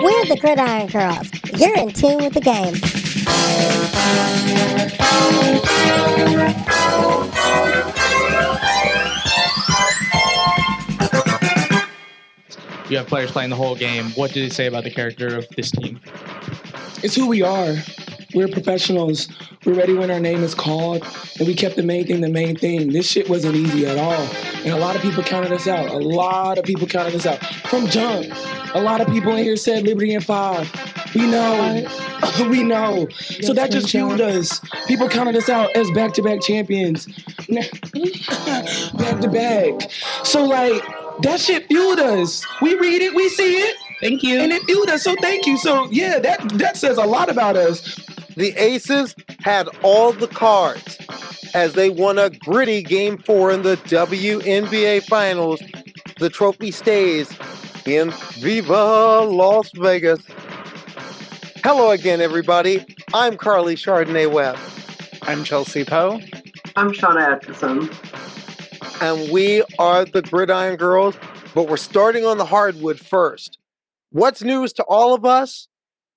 We're the Gridiron Girls. You're in tune with the game. You have players playing the whole game. What did it say about the character of this team? It's who we are. We're professionals. We're ready when our name is called, and we kept the main thing the main thing. This shit wasn't easy at all, and a lot of people counted us out. From jump. A lot of people in here said Liberty in 5. We know. We know. So that just fueled us. People counted us out as back-to-back champions. Back-to-back. So, like, that shit fueled us. We read it, we see it. Thank you. And it fueled us, so thank you. So, yeah, that says a lot about us. The Aces had all the cards as they won a gritty Game 4 in the WNBA Finals. The trophy stays in Viva Las Vegas. Hello again, everybody. I'm Karleigh Chardonnay-Webb. I'm Chelsea Poe. I'm Shauna Atkinson. And we are the Gridiron Girls, but we're starting on the hardwood first. What's news to all of us?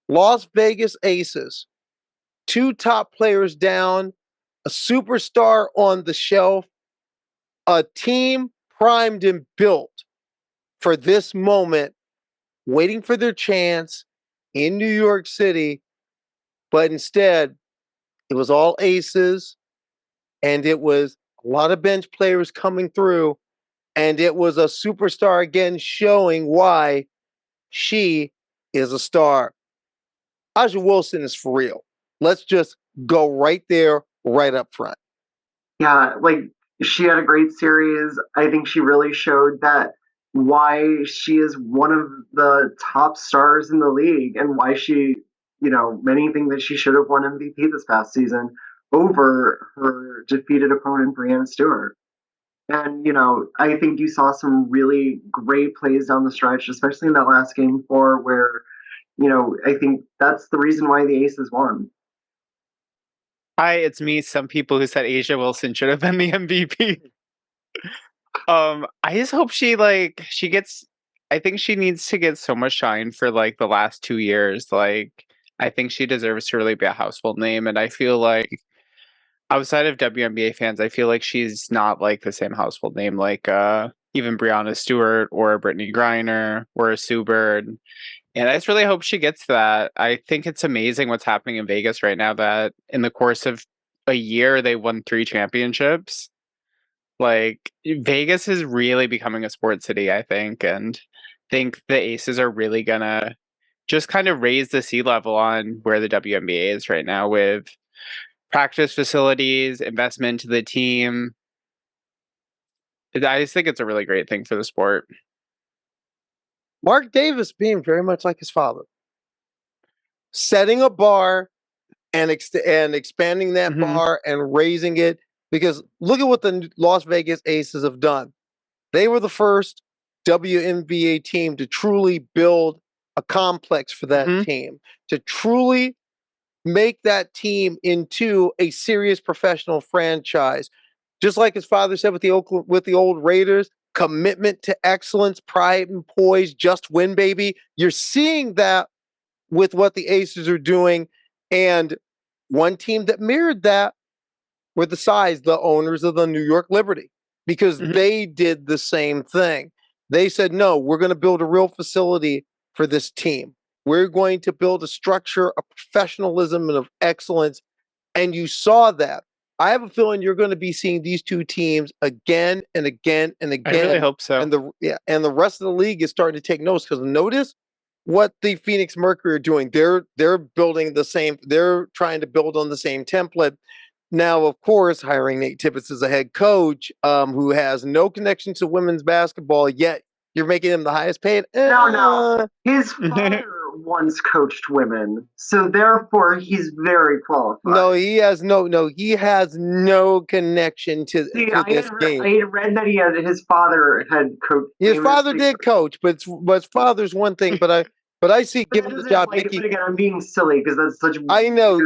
Las Vegas Aces. 2 top players down, a superstar on the shelf, a team primed and built for this moment, waiting for their chance in New York City, but instead, it was all aces, and it was a lot of bench players coming through, and it was a superstar again showing why she is a star. Aja Wilson is for real. Let's just go right there, right up front. Yeah, like she had a great series. I think she really showed that why she is one of the top stars in the league and why she, many think that she should have won MVP this past season over her defeated opponent, Breanna Stewart. And, I think you saw some really great plays down the stretch, especially in that last Game 4 where, I think that's the reason why the Aces won. Hi, it's me. Some people who said Aja Wilson should have been the MVP. I just hope she gets. I think she needs to get so much shine for the last 2 years. I think she deserves to really be a household name, and I feel like outside of WNBA fans, I feel like she's not the same household name even Breanna Stewart or Brittany Griner or a Sue Bird. And I just really hope she gets that. I think it's amazing what's happening in Vegas right now, that in the course of a year, they won 3 championships. Vegas is really becoming a sports city, I think. And I think the Aces are really going to just kind of raise the sea level on where the WNBA is right now with practice facilities, investment to the team. I just think it's a really great thing for the sport. Mark Davis being very much like his father, setting a bar and expanding that bar and raising it. Because look at what the Las Vegas Aces have done. They were the first WNBA team to truly build a complex for that team, to truly make that team into a serious professional franchise. Just like his father said with the old Raiders, commitment to excellence, pride and poise, just win, baby. You're seeing that with what the Aces are doing. And one team that mirrored that were the owners of the New York Liberty, because they did the same thing. They said, no, we're going to build a real facility for this team. We're going to build a structure of professionalism and of excellence. And you saw that. I have a feeling you're going to be seeing these 2 teams again and again and again. I really hope so. And the rest of the league is starting to take notice, because notice what the Phoenix Mercury are doing. They're building the same. They're trying to build on the same template. Now, of course, hiring Nate Tibbetts as a head coach, who has no connection to women's basketball, yet you're making him the highest paid. No. His father once coached women, so therefore he's very qualified. No, he has no connection to this game. I had read that his father had coached. His father did coach, but father's one thing. But I see giving the job Nikki. But again, I'm being silly because that's such. I know,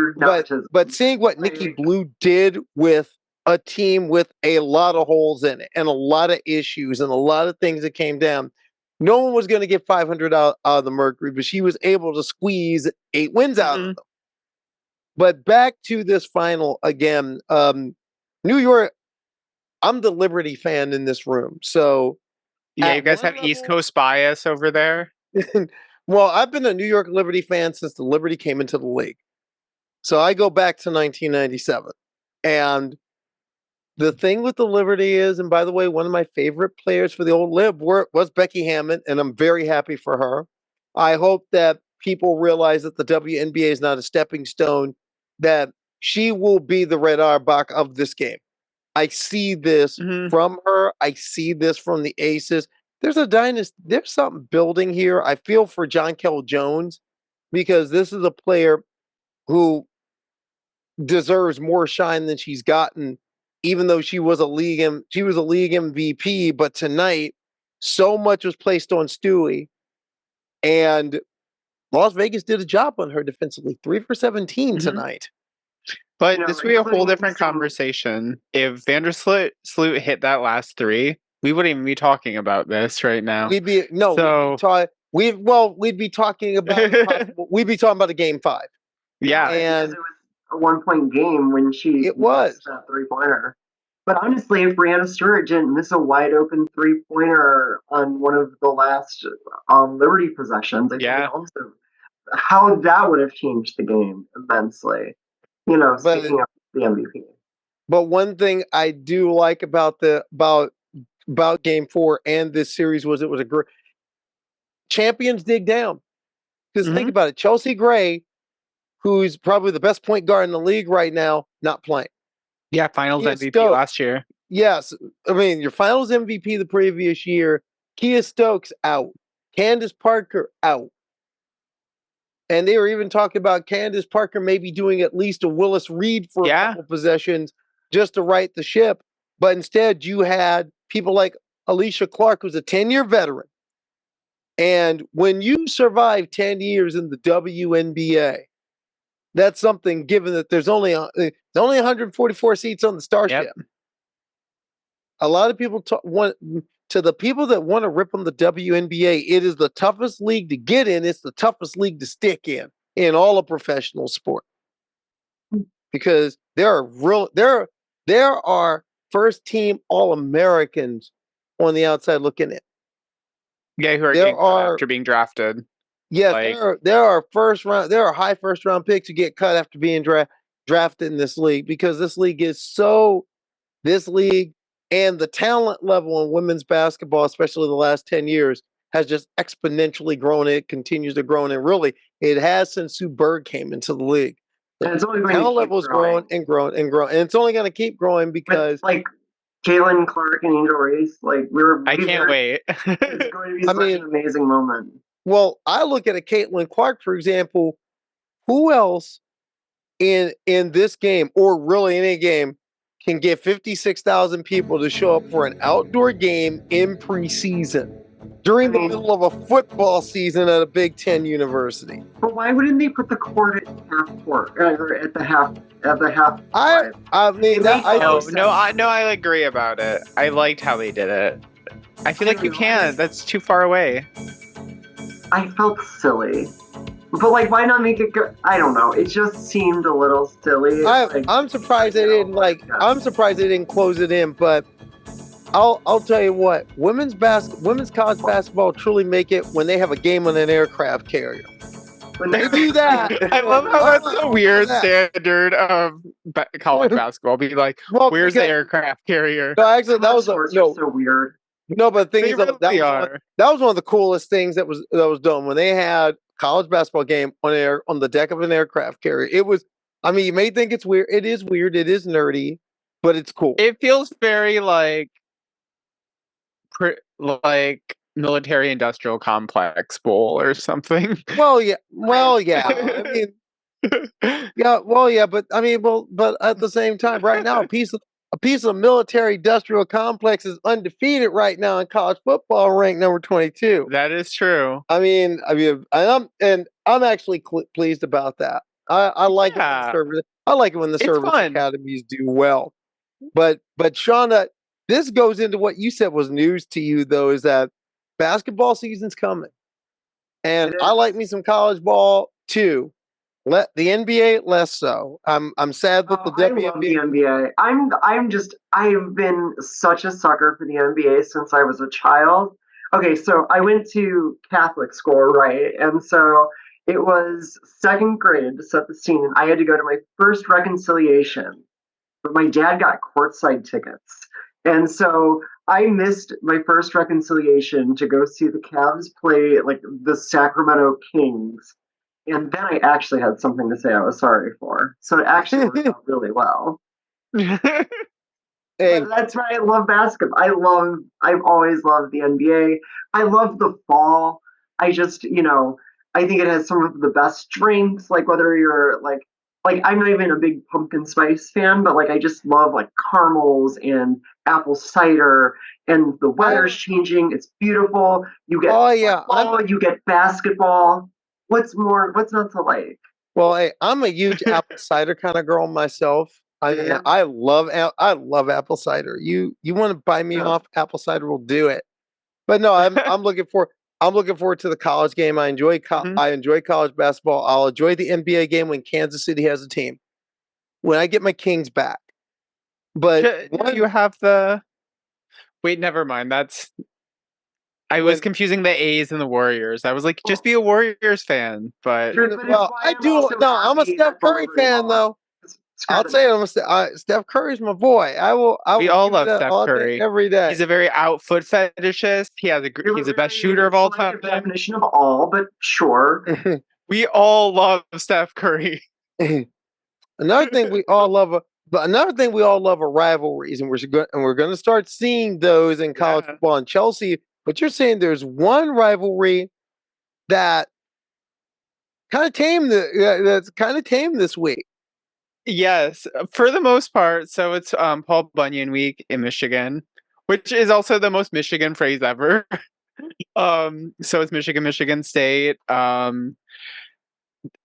but seeing what Nikki Blue did with a team with a lot of holes in it and a lot of issues and a lot of things that came down, No one was going to get 500 out of the Mercury, but she was able to squeeze 8 wins out of them. But back to this final again. New York, I'm the Liberty fan in this room. So, yeah, you guys have East Coast bias over there. Well, I've been a New York Liberty fan since the Liberty came into the league. So I go back to 1997. And the thing with the Liberty is, and by the way, one of my favorite players for the old Lib was Becky Hammond, and I'm very happy for her. I hope that people realize that the WNBA is not a stepping stone, that she will be the Red Auerbach of this game. I see this from her. I see this from the Aces. There's a dynasty. There's something building here. I feel for John Kell Jones because this is a player who deserves more shine than she's gotten, even though she was a league MVP. But tonight, so much was placed on Stewie, and Las Vegas did a job on her defensively. 3 for 17 tonight. But this would be a whole different conversation. If Vandersloot hit that last 3, we wouldn't even be talking about this right now. We'd be talking about we'd be talking about a game 5. Yeah, and it was a 1-point game when she was that 3-pointer. But honestly, if Brianna Stewart didn't miss a wide open 3-pointer on one of the last Liberty possessions, I think also how that would have changed the game immensely. Speaking of the MVP. But one thing I do like about game 4 and this series was it was a great champions dig down. Because think about it, Chelsea Gray, who's probably the best point guard in the league right now, not playing. Yeah, finals MVP last year. Yes. I mean, your finals MVP the previous year, Kia Stokes out. Candace Parker out. And they were even talking about Candace Parker maybe doing at least a Willis Reed for a couple possessions just to right the ship. But instead, you had people like Alicia Clark, who's a 10-year veteran. And when you survive 10 years in the WNBA, that's something given that there's only 144 seats on the Starship. Yep. A lot of people to the people that want to rip on the WNBA, it is the toughest league to get in. It's the toughest league to stick in all of professional sport. Because there are first team All-Americans on the outside looking in. Yeah, who are getting cut after being drafted. Yes, there are high first round picks who get cut after being drafted in this league because this league and the talent level in women's basketball, especially the last 10 years, has just exponentially grown. It continues to grow, and really, it has since Sue Bird came into the league. The talent level has grown and grown and grown, and it's only going to keep growing because, like Caitlin Clark and Angel Reese, I can't wait. It's going to be such an amazing moment. Well, I look at a Caitlin Clark, for example. Who else in this game, or really any game, can get 56,000 people to show up for an outdoor game in preseason during the middle of a football season at a Big Ten university? But why wouldn't they put the court at half court or at the half? I agree about it. I liked how they did it. I feel like you can't. That's too far away. I felt silly. But why not make it good? I don't know. It just seemed a little silly. I'm surprised they didn't I'm surprised they didn't close it in. But I'll tell you what, women's college basketball truly make it when they have a game on an aircraft carrier. When they do that, I love how that's a weird standard of college basketball. Be like, where's the aircraft carrier? No, actually, that was so weird. No, but the thing is, that was one of the coolest things that was done when they had college basketball game on the deck of an aircraft carrier. It was, I mean, you may think it's weird. It is weird. It is nerdy, but it's cool. It feels very like military industrial complex bowl or something. Well, yeah. I mean, but I mean, but at the same time, right now, a piece of military industrial complex is undefeated right now in college football, ranked number 22. That is true. I mean, I'm actually pleased about that. I like it when the service academies do well. But Shauna, this goes into what you said was news to you, though, is that basketball season's coming, and It I is. like me some college ball too. Let the NBA less so. I'm sad that the I love the WNBA. NBA. I've been such a sucker for the NBA since I was a child. Okay, so I went to Catholic school, right? And so it was second grade to set the scene, and I had to go to my first reconciliation, but my dad got courtside tickets. And so I missed my first reconciliation to go see the Cavs play like the Sacramento Kings. And then I actually had something to say I was sorry for. So it actually worked out really well. Hey, But that's why I love basketball. I've always loved the NBA. I love the fall. I just, I think it has some of the best drinks, like whether you're like I'm not even a big pumpkin spice fan, but like I just love like caramels and apple cider, and the weather's changing. It's beautiful. You get football, you get basketball. What's not to like? well, hey, I'm a huge apple cider kind of girl myself. Yeah. I love apple cider. You want to buy me off apple cider? We'll do it. But no, I'm looking forward to the college game. I enjoy college basketball. I'll enjoy the NBA game when Kansas City has a team. When I get my Kings back. But you have the. Wait, never mind. I was confusing the A's and the Warriors. I was like, just be a Warriors fan. But well, I do. No, I'm a Steph Curry fan, though. I'll say Steph Curry's my boy. We all love Steph Curry every day. He's a very out foot fetishist. He's the best shooter of all time. Definition of all, but sure. We all love Steph Curry. Another thing we all love are rivalries, and we're going to start seeing those in college football and Chelsea. But you're saying there's one rivalry that kind of tame this week. Yes, for the most part. So it's Paul Bunyan week in Michigan, which is also the most Michigan phrase ever. So it's Michigan State. I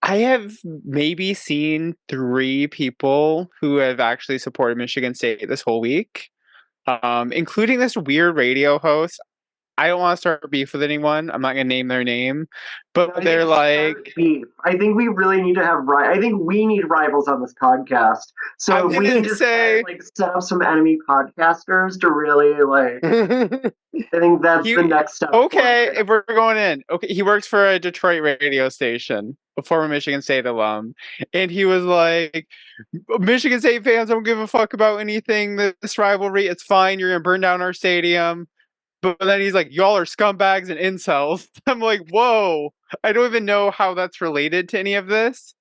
have maybe seen 3 people who have actually supported Michigan State this whole week, including this weird radio host. I don't want to start beef with anyone. I'm not going to name their name, but they're like beef. I think we really need to have I think we need rivals on this podcast. So we can just set up some enemy podcasters to really I think that's the next step. Okay, if we're going in. Okay, he works for a Detroit radio station, a former Michigan State alum, and he was like, Michigan State fans don't give a fuck about anything, this rivalry. It's fine. You're going to burn down our stadium. But then he's like, y'all are scumbags and incels. I'm like, whoa, I don't even know how that's related to any of this.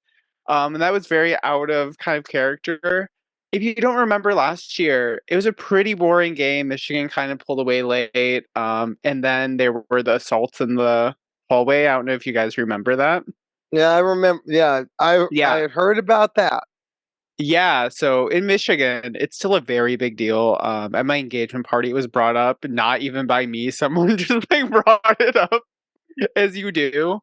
And that was very out of kind of character. If you don't remember last year, it was a pretty boring game. Michigan kind of pulled away late. And then there were the assaults in the hallway. I don't know if you guys remember that. Yeah, I remember. Yeah, I had heard about that. Yeah, so in Michigan, it's still a very big deal. At my engagement party, it was brought up, not even by me. Someone just brought it up, as you do.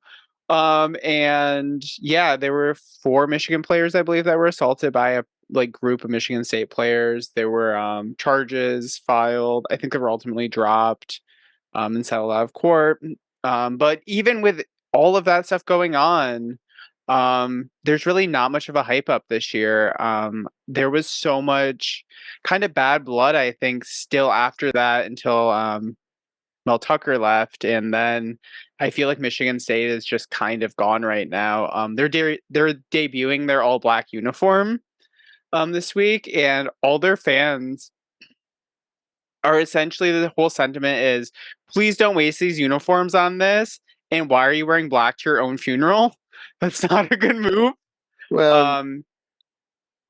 And yeah, there were 4 Michigan players, I believe, that were assaulted by a group of Michigan State players. There were charges filed. I think they were ultimately dropped and settled out of court. But even with all of that stuff going on, there's really not much of a hype up this year. There was so much kind of bad blood, I think, still after that until Mel Tucker left, and then I feel like Michigan State is just kind of gone right now. They're debuting their all black uniform this week, and all their fans are essentially, the whole sentiment is, please don't waste these uniforms on this. And why are you wearing black to your own funeral? That's not a good move. Well,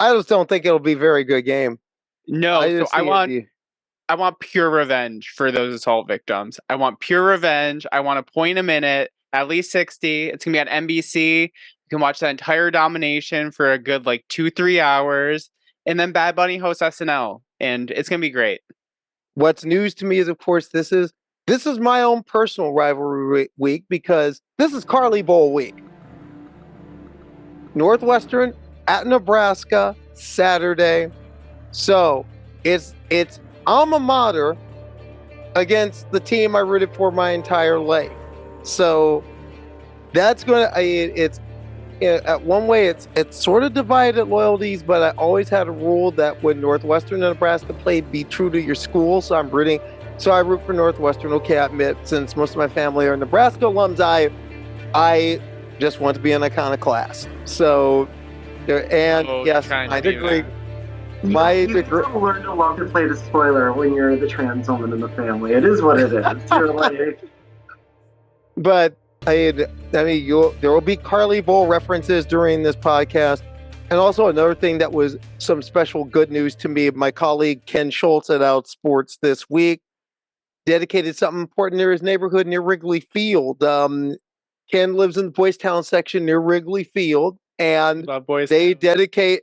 I just don't think it'll be a very good game. No, I want pure revenge for those assault victims. I want pure revenge. I want a point a minute, at least 60. It's going to be on NBC. You can watch that entire domination for a good 2-3 hours. And then Bad Bunny hosts SNL. And it's going to be great. What's news to me is, of course, this is my own personal rivalry week, because this is Karleigh Bowl week. Northwestern at Nebraska Saturday. So it's alma mater against the team I rooted for my entire life. So that's going to, it's, at one way, it's sort of divided loyalties, but I always had a rule that when Northwestern and Nebraska played, be true to your school. So I root for Northwestern. Okay, I admit, since most of my family are Nebraska alums, I just want to be an iconoclast. So, and yes, I agree. You learn to love to play the spoiler when you're the trans woman in the family. It is what it is. You're like, but I mean, there will be Karleigh Bowl references during this podcast. And also another thing that was some special good news to me, my colleague Ken Schultz at Outsports this week dedicated something important near his neighborhood near Wrigley Field. Ken lives in the Boys Town section near Wrigley Field, and they dedicate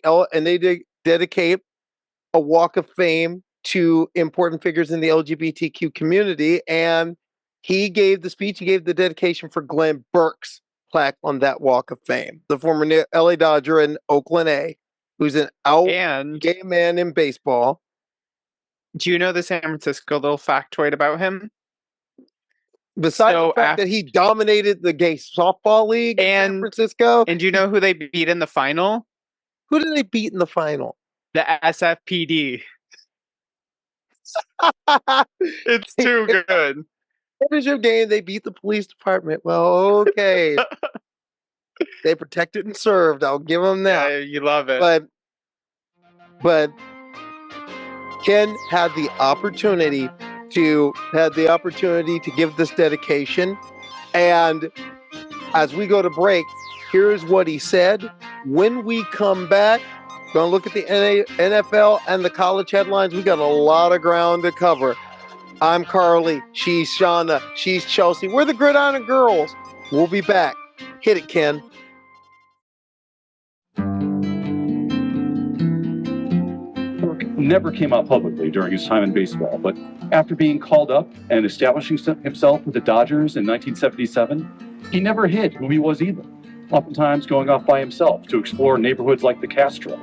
a walk of fame to important figures in the LGBTQ community. And he gave the dedication for Glenn Burke's plaque on that walk of fame, the former LA Dodger and Oakland A, who's an gay man in baseball. Do you know the San Francisco little factoid about him? Besides the fact that he dominated the gay softball league in San Francisco. And do you know who they beat in the final? Who did they beat in the final? The SFPD. It's too good. What is your game? They beat the police department. Well, okay. They protected and served. I'll give them that. Yeah, you love it. But Ken had the opportunity to give this dedication. And as we go to break, here's what he said. When we come back, going to look at the NFL and the college headlines. We got a lot of ground to cover. I'm Karleigh. She's Shauna. She's Chelsea. We're the Gridiron Girls. We'll be back. Hit it, Ken. Never came out publicly during his time in baseball, but after being called up and establishing himself with the Dodgers in 1977, he never hid who he was either, oftentimes going off by himself to explore neighborhoods like the Castro.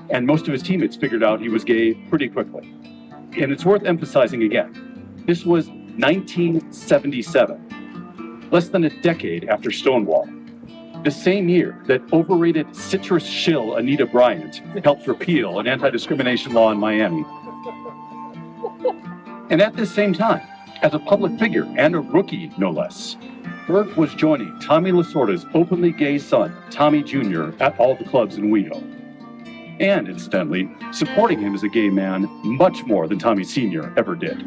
And most of his teammates figured out he was gay pretty quickly. And it's worth emphasizing again, this was 1977, less than a decade after Stonewall. The same year that overrated citrus shill Anita Bryant helped repeal an anti-discrimination law in Miami. And at this same time, as a public figure and a rookie, no less, Burke was joining Tommy Lasorda's openly gay son, Tommy Jr., at all the clubs in WeHo. And incidentally, supporting him as a gay man much more than Tommy Sr. ever did.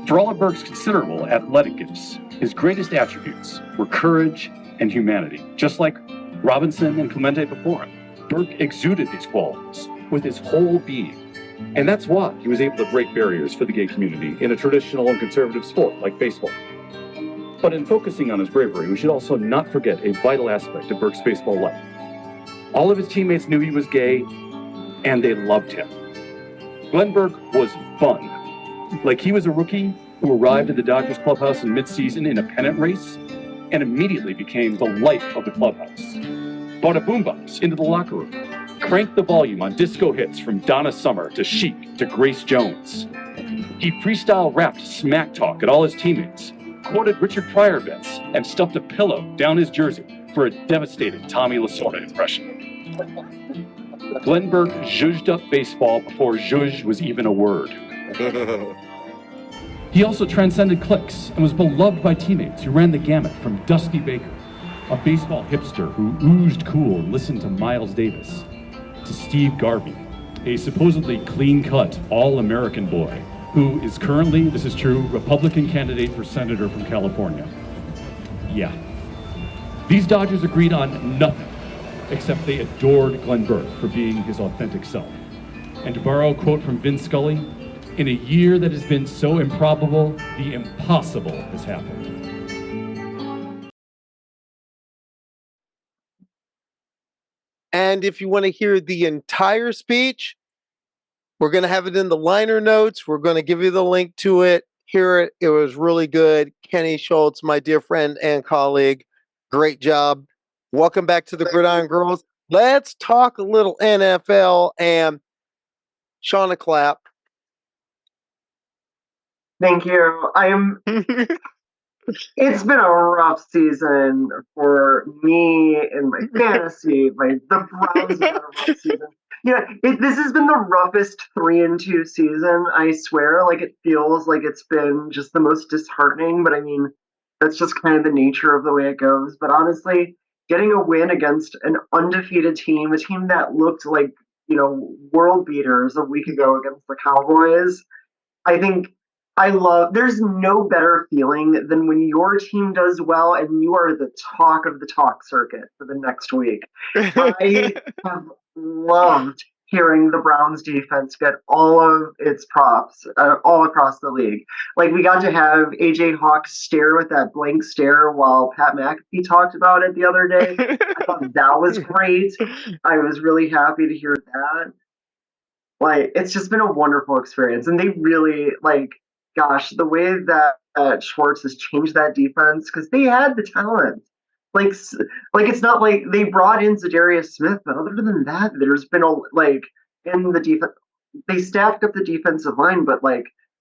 For all of Burke's considerable athletic gifts, his greatest attributes were courage and humanity. Just like Robinson and Clemente before him, Burke exuded these qualities with his whole being. And that's why he was able to break barriers for the gay community in a traditional and conservative sport like baseball. But in focusing on his bravery, we should also not forget a vital aspect of Burke's baseball life. All of his teammates knew he was gay, and they loved him. Glenn Burke was fun. Like he was a rookie who arrived at the Dodgers clubhouse in mid-season in a pennant race and immediately became the light of the clubhouse. Brought a boombox into the locker room, cranked the volume on disco hits from Donna Summer to Chic to Grace Jones. He freestyle rapped smack talk at all his teammates, quoted Richard Pryor bits, and stuffed a pillow down his jersey for a devastating Tommy Lasorda impression. Glenn Burke zhuzhed up baseball before zhuzh was even a word. He also transcended cliques and was beloved by teammates who ran the gamut from Dusty Baker, a baseball hipster who oozed cool and listened to Miles Davis, to Steve Garvey, a supposedly clean-cut, all-American boy who is currently, this is true, Republican candidate for senator from California. Yeah. These Dodgers agreed on nothing, except they adored Glenn Burke for being his authentic self. And to borrow a quote from Vin Scully, in a year that has been so improbable, the impossible has happened. And if you want to hear the entire speech, we're going to have it in the liner notes. We're going to give you the link to it. Hear it. It was really good. Kenny Schultz, my dear friend and colleague, great job. Welcome back to the Gridiron Girls. Let's talk a little NFL and Shauna Clapp. Thank you. It's been a rough season for me and my fantasy. The Browns have had a rough season. This has been the roughest 3-2 season. I swear, it feels like it's been just the most disheartening. But I mean, that's just kind of the nature of the way it goes. But honestly, getting a win against an undefeated team, a team that looked like world beaters a week ago against the Cowboys, I think there's no better feeling than when your team does well and you are the talk of the talk circuit for the next week. I have loved hearing the Browns defense get all of its props all across the league. We got to have AJ Hawk stare with that blank stare while Pat McAfee talked about it the other day. I thought that was great. I was really happy to hear that. It's just been a wonderful experience. And they really, gosh, the way that Schwartz has changed that defense, because they had the talent. It's not like they brought in Zadarius Smith, but other than that, there's been in the defense, they staffed up the defensive line, but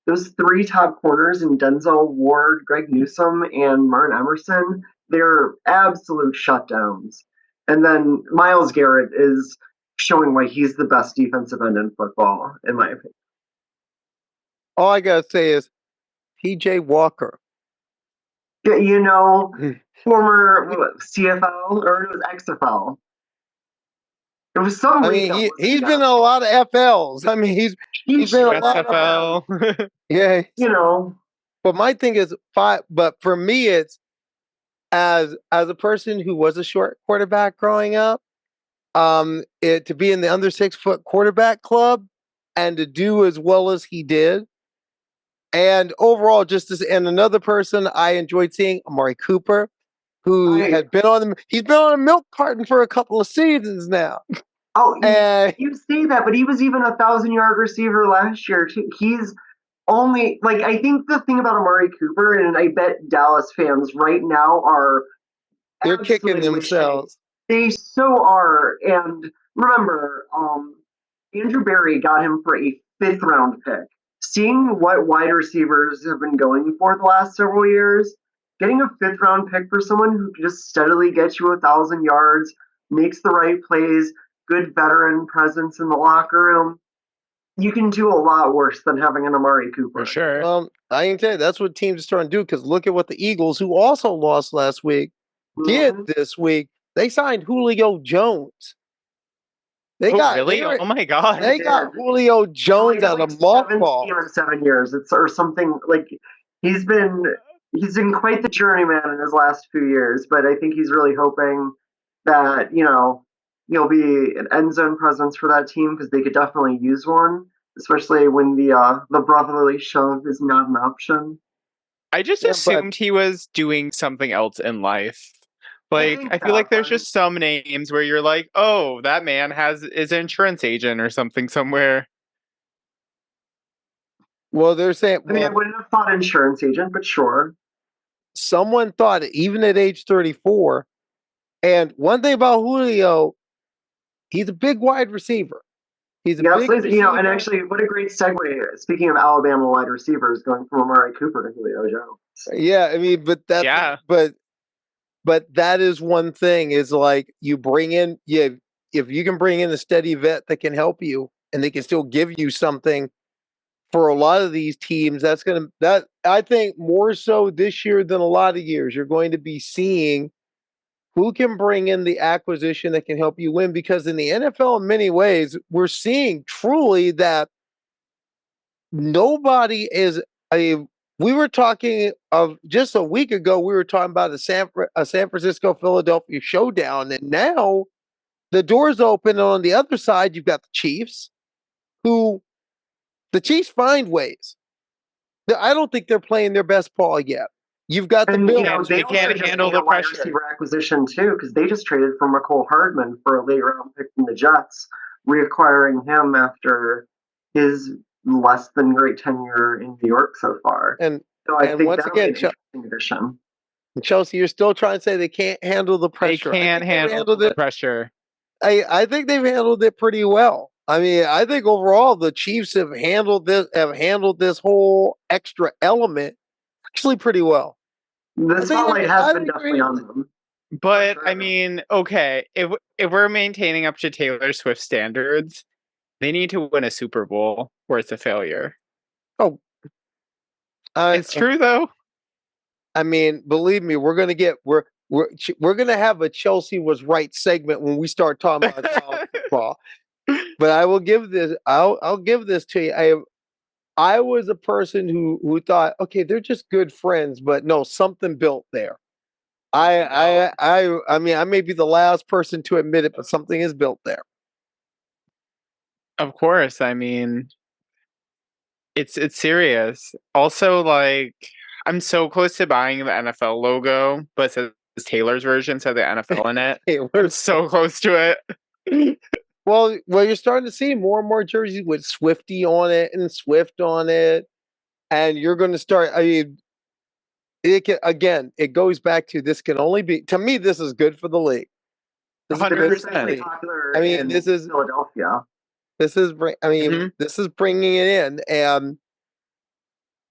those three top corners in Denzel Ward, Greg Newsome, and Martin Emerson, they're absolute shutdowns. And then Myles Garrett is showing why he's the best defensive end in football, in my opinion. All I gotta say is PJ Walker. Former CFL, or it was XFL. It was some. I mean, he's been in a lot of FLs. I mean, he's been in a lot of yeah. But my thing is but for me, it's as a person who was a short quarterback growing up, to be in the under 6 foot quarterback club and to do as well as he did. And overall, and another person I enjoyed seeing, Amari Cooper, who he's been on a milk carton for a couple of seasons now. Oh, you say that, but he was even a 1,000-yard receiver last year too. He's only I think the thing about Amari Cooper, and I bet Dallas fans right now they're kicking themselves. They so are. And remember, Andrew Berry got him for a 5th round pick. Seeing what wide receivers have been going for the last several years, getting a 5th round pick for someone who can just steadily get you 1,000 yards, makes the right plays, good veteran presence in the locker room, you can do a lot worse than having an Amari Cooper. For sure. I can tell you that's what teams are starting to do, because look at what the Eagles, who also lost last week, did this week. They signed Julio Jones. Really? Oh my God! They got Julio Jones out of mothballs. 7 years. Or something he's been quite the journeyman in his last few years. But I think he's really hoping that he'll be an end zone presence for that team, because they could definitely use one, especially when the brotherly shove is not an option. I just assumed he was doing something else in life. I feel like there's just some names where you're like, oh, that man is an insurance agent or something somewhere. Well, they're saying. I wouldn't have thought insurance agent, but sure. Someone thought it, even at age 34. And one thing about Julio, he's a big wide receiver. He's a big receiver. And actually, what a great segue. Speaking of Alabama wide receivers, going from Amari Cooper to Julio Jones. Yeah, I mean, but that is one thing, is you bring in, if you can bring in a steady vet that can help you and they can still give you something for a lot of these teams, I think more so this year than a lot of years, you're going to be seeing who can bring in the acquisition that can help you win. Because in the NFL, in many ways, we're seeing truly that nobody is we were talking of just a week ago, we were talking about a San Francisco-Philadelphia showdown. And now the door's open. And on the other side, you've got the Chiefs, who the Chiefs find ways. I don't think they're playing their best ball yet. You've got the Bills. They can't handle the pressure. Receiver acquisition too, because they just traded for McCole Hardman for a late round pick from the Jets, reacquiring him after his less than great tenure in New York so far. And so I think once again, Chelsea, you're still trying to say they can't handle the pressure. They can't handle the pressure. I think they've handled it pretty well. I mean, I think overall the Chiefs have handled this whole extra element actually pretty well. The spotlight has been agree definitely on with them. But For I sure. mean, okay, if we're maintaining up to Taylor Swift standards, they need to win a Super Bowl or it's a failure. It's true though. I mean, believe me, we're gonna have a Chelsea was right segment when we start talking about college football. But I will give this. I'll give this to you. I was a person who thought, okay, they're just good friends, but no, something built there. I mean, I may be the last person to admit it, but something is built there. Of course, I mean, it's serious. Also, like, I'm so close to buying the NFL logo, but it says Taylor's version, so the NFL in it. I'm so close to it. Well, you're starting to see more and more jerseys with Swifty on it and Swift on it, and you're going to start. I mean, it goes back to this can only be, to me, this is good for the league. This is good for the 100%. league. Popular I mean, in this is Philadelphia. this is this is bringing it in. And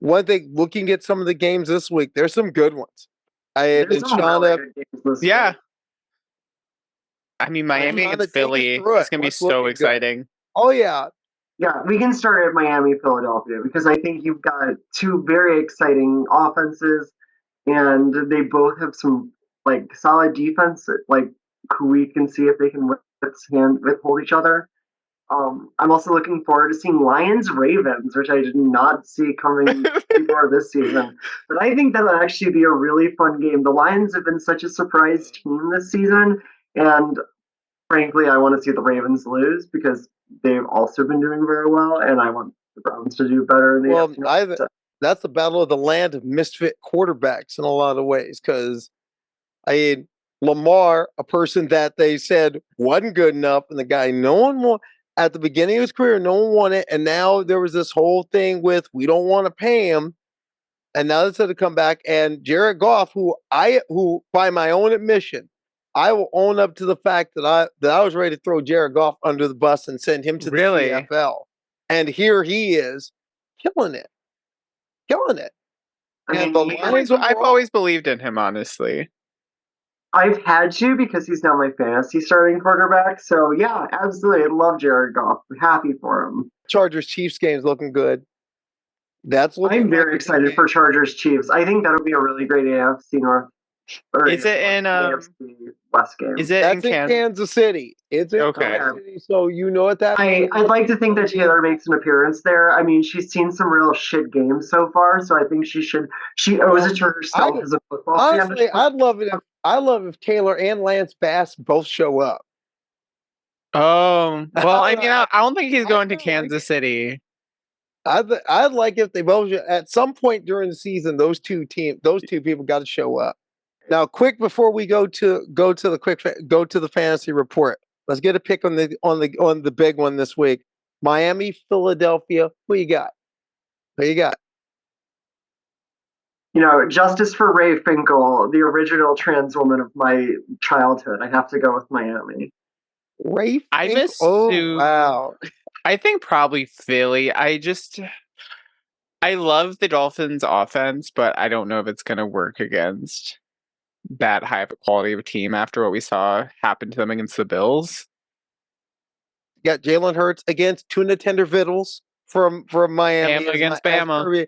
one thing, looking at some of the games this week, there's some good ones. There's some really good games this Yeah. week. I mean, Miami Shauna, against take us Philly. through it. It's gonna be What's so looking good? exciting. Oh yeah, Yeah, we can start at Miami, Philadelphia, because I think you've got two very exciting offenses, and they both have some like solid defense, like who we can see if they can withhold each other. I'm also looking forward to seeing Lions Ravens, which I did not see coming before this season. But I think that'll actually be a really fun game. The Lions have been such a surprise team this season, and frankly, I want to see the Ravens lose because they've also been doing very well, and I want the Browns to do better in the afternoon. that's the battle of the land of misfit quarterbacks in a lot of ways. Because I mean, Lamar, a person that they said wasn't good enough, and the guy no one wanted at the beginning of his career, no one wanted, and now there was this whole thing with we don't want to pay him, and now it's going to come back. And Jared Goff, who by my own admission, I will own up to the fact that I was ready to throw Jared Goff under the bus and send him to the CFL, and here he is, killing it. I And mean, I've always believed in him, honestly. I've had to because he's now my fantasy starting quarterback. So yeah, absolutely, I love Jared Goff. I'm happy for him. Chargers Chiefs game's looking good. I'm very excited for Chargers Chiefs. I think that'll be a really great AFC North. Is it in AFC West game? Is it That's in Kansas City? It's in Kansas City, so you know what that means. I'd like to think that Taylor makes an appearance there. I mean, she's seen some real shit games so far, so I think she owes it to herself as a football fan. Honestly, I'd love if Taylor and Lance Bass both show up. Oh, well, I mean, I don't think he's going to Kansas City. I'd like if they both at some point during the season, those two people got to show up. Now, quick before we go to the fantasy report, let's get a pick on the big one this week. Miami, Philadelphia. Who you got? You know, justice for Ray Finkel, the original trans woman of my childhood. I have to go with Miami. Ray Finkel? I miss wow. I think probably Philly. I love the Dolphins offense, but I don't know if it's going to work against that high of a quality of a team after what we saw happen to them against the Bills. You got Jalen Hurts against Tuna Tender Vittles from Miami. Bama against Bama.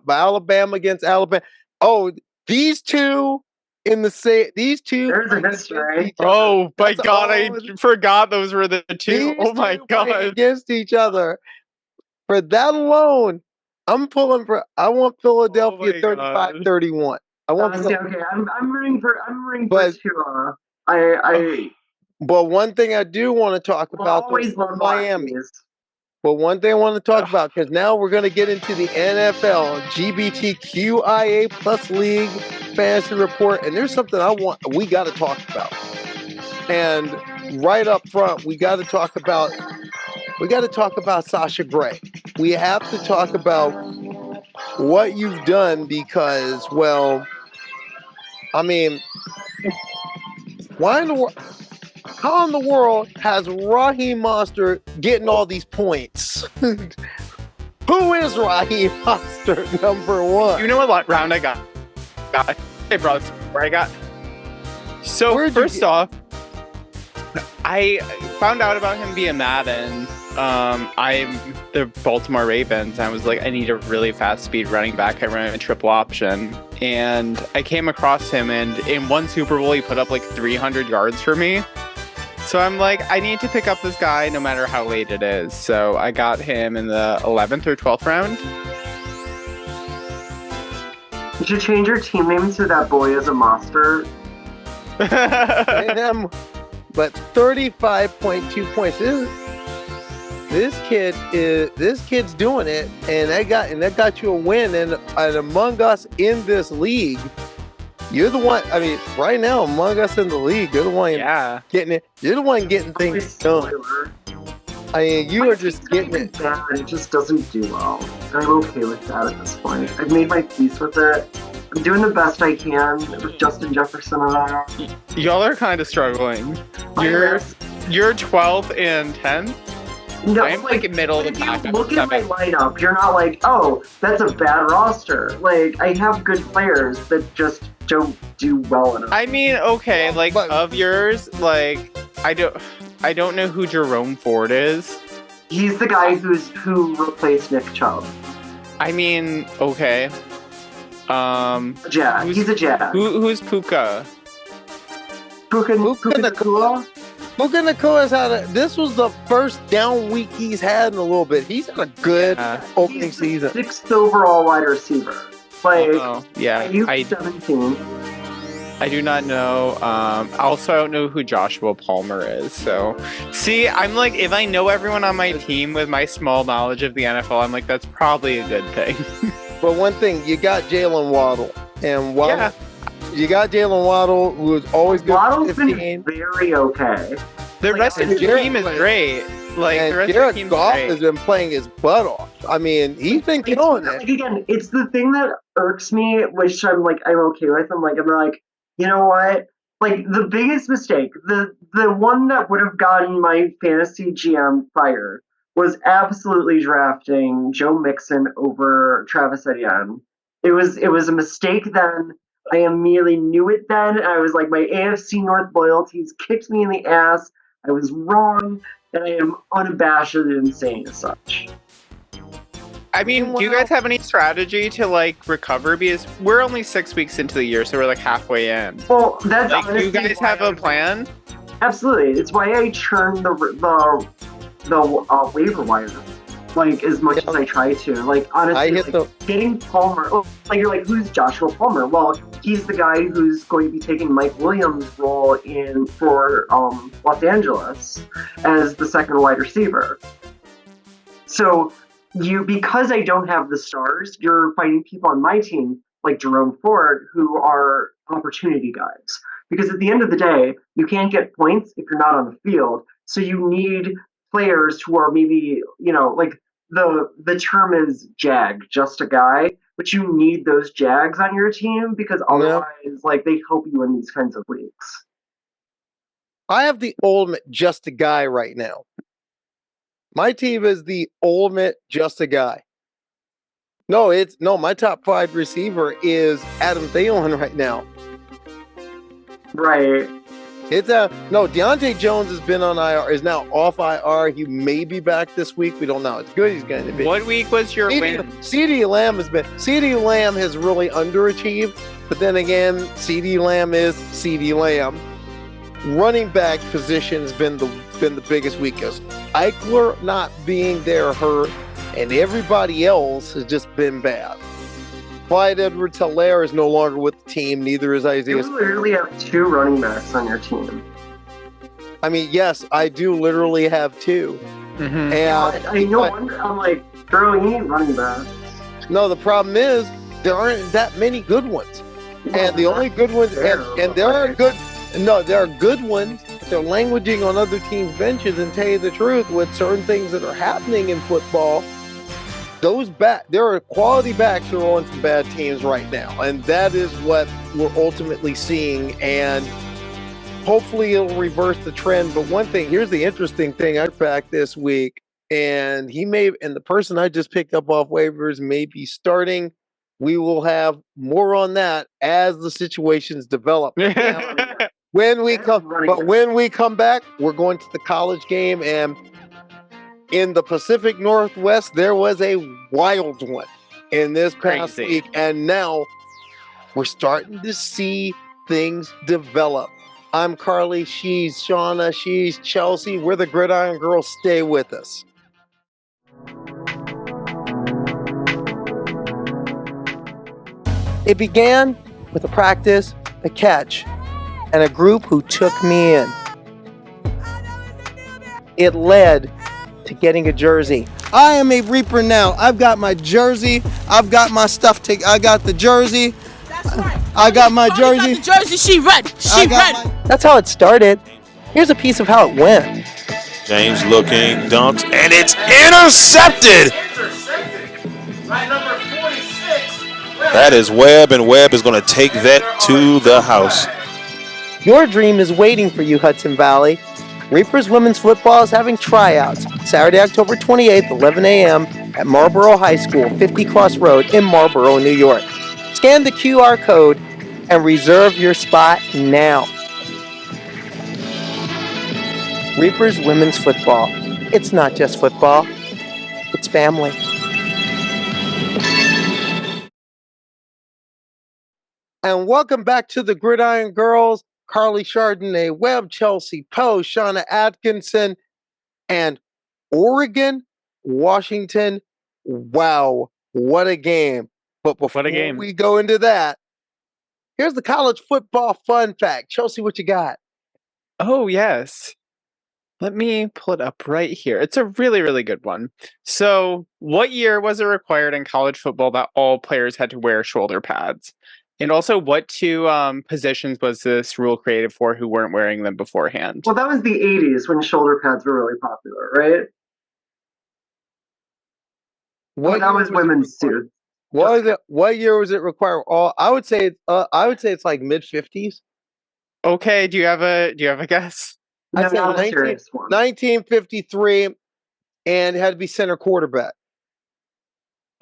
Alabama against Alabama. Oh, these two in the same. These two. There's a history. Oh my God! I forgot those were the two. Oh my God! Against each other. For that alone, I'm pulling for. I want Philadelphia 35-31. I want. Okay, I'm rooting for Tua. But one thing I do want to talk about is Miami. But one thing I want to talk about, because now we're going to get into the NFL GBTQIA plus league fantasy report, and there's something we got to talk about. And right up front, we got to talk about Sasha Grey. We have to talk about what you've done because, well, I mean, why in the world? how in the world has Raheem Mostert getting all these points? Who is Raheem Mostert, number one? You know what round I got? Hey, bro, where I got. So first off, I found out about him via Madden. I'm the Baltimore Ravens. And I was like, I need a really fast speed running back. I ran a triple option, and I came across him. And in one Super Bowl, he put up like 300 yards for me. So I'm like, I need to pick up this guy no matter how late it is. So I got him in the 11th or 12th round. You should change your team name to That Boy Is a Monster. But 35.2 points. This kid's doing it, and that got you a win. And among us in this league, you're the one. I mean, right now among us in the league, you're the one getting it. You're the one getting things done. I mean, you are just getting it. Bad. It just doesn't do well. And I'm okay with that at this point. I've made my peace with it. I'm doing the best I can with Justin Jefferson and I. Y'all are kind of struggling. You're 12th and 10th. No, I'm like middle of the pack. Look at my lineup. You're not like, oh, that's a bad roster. Like, I have good players that just don't do well enough. I mean, okay, like of yours, like I don't know who Jerome Ford is. He's the guy who replaced Nick Chubb. I mean, okay. Jag. He's a Jag. Who's Puka? Puka Nacua? Puka Nacua's this was the first down week he's had in a little bit. He's had a good opening season. 6th overall wide receiver. Like, I 17. I do not know. Also, I don't know who Joshua Palmer is. So, see, I'm like, if I know everyone on my team with my small knowledge of the NFL, I'm like, that's probably a good thing. But one thing, you got Jalen Waddle, and you got Jalen Waddle, who's always good. Waddle's been very okay. The rest of the team is great. Like, the rest of the team has been playing his butt off. I mean, he's been killing it. Like, again, it's the thing that irks me, which I'm okay with. I'm like, you know what? Like, the biggest mistake, the one that would have gotten my fantasy GM fired was absolutely drafting Joe Mixon over Travis Etienne. It was a mistake then. I immediately knew it then. And I was like, my AFC North loyalties kicked me in the ass. I was wrong, and I am unabashedly insane as such. I mean, do you guys have any strategy to like recover? Because we're only 6 weeks into the year, so we're like halfway in. Well, that's like, do you guys have a plan? Absolutely. It's why I churn the waiver wire, like, as much as I try to. Like, honestly, getting Palmer. Like, you're like, who's Joshua Palmer? Well, he's the guy who's going to be taking Mike Williams' role for Los Angeles as the second wide receiver. So because I don't have the stars, you're finding people on my team like Jerome Ford who are opportunity guys. Because at the end of the day, you can't get points if you're not on the field. So you need players who are maybe, like the term is jag, just a guy, but you need those jags on your team because otherwise, like, they help you in these kinds of leagues. I have the ultimate just a guy right now. My team is the ultimate just a guy. My top 5 receiver is Adam Thielen right now. Right. Deontay Jones has been on IR, is now off IR. He may be back this week. We don't know. It's good he's going to be. What week was your win? CeeDee Lamb has really underachieved, but then again, CeeDee Lamb is CeeDee Lamb. Running back position has been the biggest weakness. Eichler not being there hurt, and everybody else has just been bad. Clyde Edwards-Helaire is no longer with the team. Neither is Isaiah. You literally have 2 running backs on your team. I mean, yes, I do literally have 2. Mm-hmm. And I'm like, girl, you need running backs. No, the problem is there aren't that many good ones, and the only good ones, and there are good. No, there are good ones. They're languaging on other teams' benches, and tell you the truth, with certain things that are happening in football, there are quality backs who are on some bad teams right now, and that is what we're ultimately seeing. And hopefully it'll reverse the trend. But one thing, here's the interesting thing I tracked this week, and the person I just picked up off waivers may be starting. We will have more on that as the situations develop. When we come back, we're going to the college game, and in the Pacific Northwest, there was a wild one in this past week, and now we're starting to see things develop. I'm Karleigh, she's Shauna, she's Chelsea. We're the Gridiron Girls. Stay with us. It began with a practice, a catch, and a group who took me in. It led to getting a jersey. I am a Reaper now. I've got my jersey. I've got my stuff. I got the jersey. That's right. I got my jersey. Got the jersey. She ready. She ready. That's how it started. Here's a piece of how it went. James looking, dumped, and it's intercepted. Right, number 46. That is Webb, and Webb is going to take that to the house. Your dream is waiting for you, Hudson Valley. Reapers women's football is having tryouts Saturday, October 28th, 11 a.m. at Marlboro High School, 50 Cross Road in Marlboro, New York. Scan the QR code and reserve your spot now. Reapers women's football. It's not just football, it's family. And welcome back to the Gridiron Girls. Karleigh Chardonnay Webb, Chelsea Poe, Shauna Atkinson, and Oregon, Washington. Wow, what a game. But before we go into that, here's the college football fun fact. Chelsea, what you got? Oh, yes. Let me pull it up right here. It's a really, really good one. So, what year was it required in college football that all players had to wear shoulder pads? And also, what two positions was this rule created for who weren't wearing them beforehand? Well, that was the 80s when shoulder pads were really popular, right? That was women's too. What year was it required? I would say it's like mid 50s. Okay, do you have a guess? No, I said not a serious one. 1953, and it had to be center quarterback.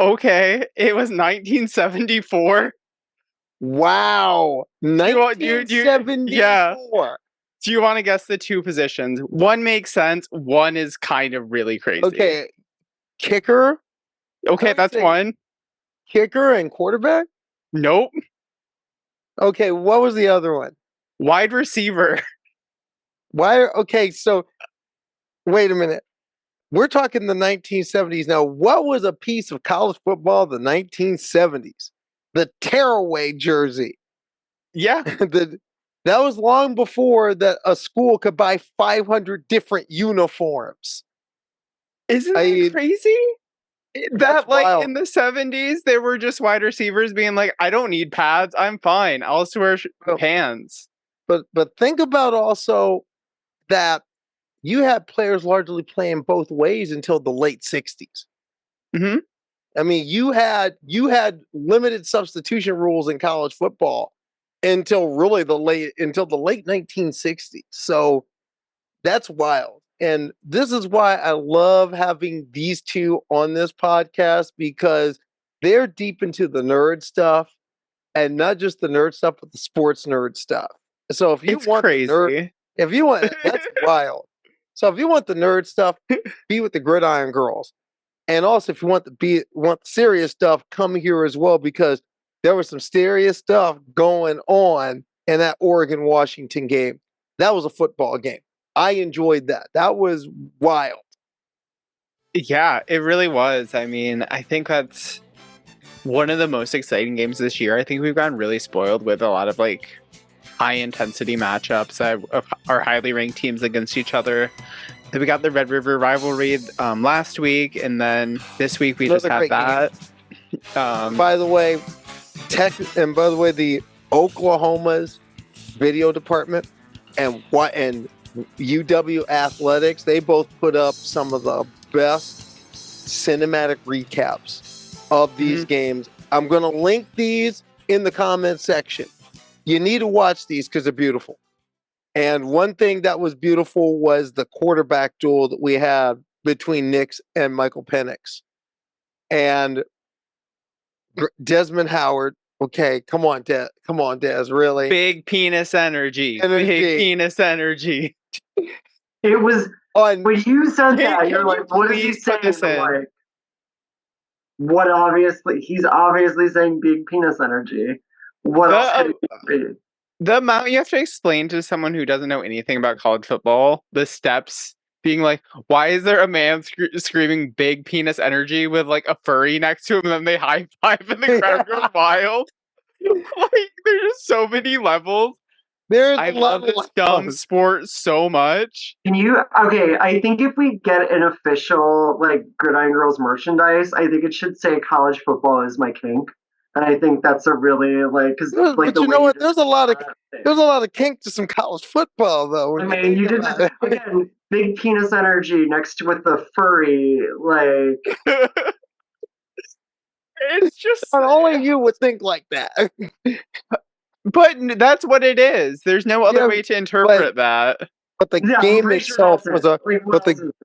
Okay, it was 1974. Wow, 1974. Yeah. Do you want to guess the two positions? One makes sense. One is kind of really crazy. Okay, kicker. Okay, that's one. Kicker and quarterback? Nope. Okay, what was the other one? Wide receiver. Okay, so wait a minute. We're talking the 1970s now. What was a piece of college football in the 1970s? The tearaway jersey. Yeah. That was long before that a school could buy 500 different uniforms. Isn't that crazy? That like wild. in the 70s, there were just wide receivers being like, I don't need pads. I'm fine. I'll just wear pants. But think about also that you had players largely playing both ways until the late 60s. Mm-hmm. I mean, you had limited substitution rules in college football until the late 1960s. So that's wild. And this is why I love having these two on this podcast, because they're deep into the nerd stuff, and not just the nerd stuff, but the sports nerd stuff. So if you want crazy. That's wild. So if you want the nerd stuff, be with the Gridiron Girls. And also, if you want serious stuff, come here as well, because there was some serious stuff going on in that Oregon-Washington game. That was a football game. I enjoyed that. That was wild. Yeah, it really was. I mean, I think that's one of the most exciting games this year. I think we've gotten really spoiled with a lot of like high-intensity matchups that are highly ranked teams against each other. We got the Red River rivalry last week, and then this week we just had that. By the way, the Oklahoma's video department and UW Athletics, they both put up some of the best cinematic recaps of these games. I'm going to link these in the comment section. You need to watch these because they're beautiful. And one thing that was beautiful was the quarterback duel that we had between Nix and Michael Penix. And Desmond Howard. Okay, come on, Des. Come on, Des. Really? Big penis energy. Big penis energy. It was when you said that. You're like, what is he saying? I'm like, what? Obviously, he's obviously saying big penis energy. What else could it be? The amount you have to explain to someone who doesn't know anything about college football, the steps. Being like, why is there a man screaming big penis energy with like a furry next to him and then they high five and the crowd goes wild? Like, there's just so many levels. I love this dumb sport so much. Can you? Okay, I think if we get an official like Gridiron Girls merchandise, I think it should say college football is my kink. And I think that's a really because but you know what? There's a lot of kink to some college football, though. I mean, you did again. Big penis energy next to with the furry, It's just only you would think like that. But that's what it is. There's no other way to interpret that. But the game itself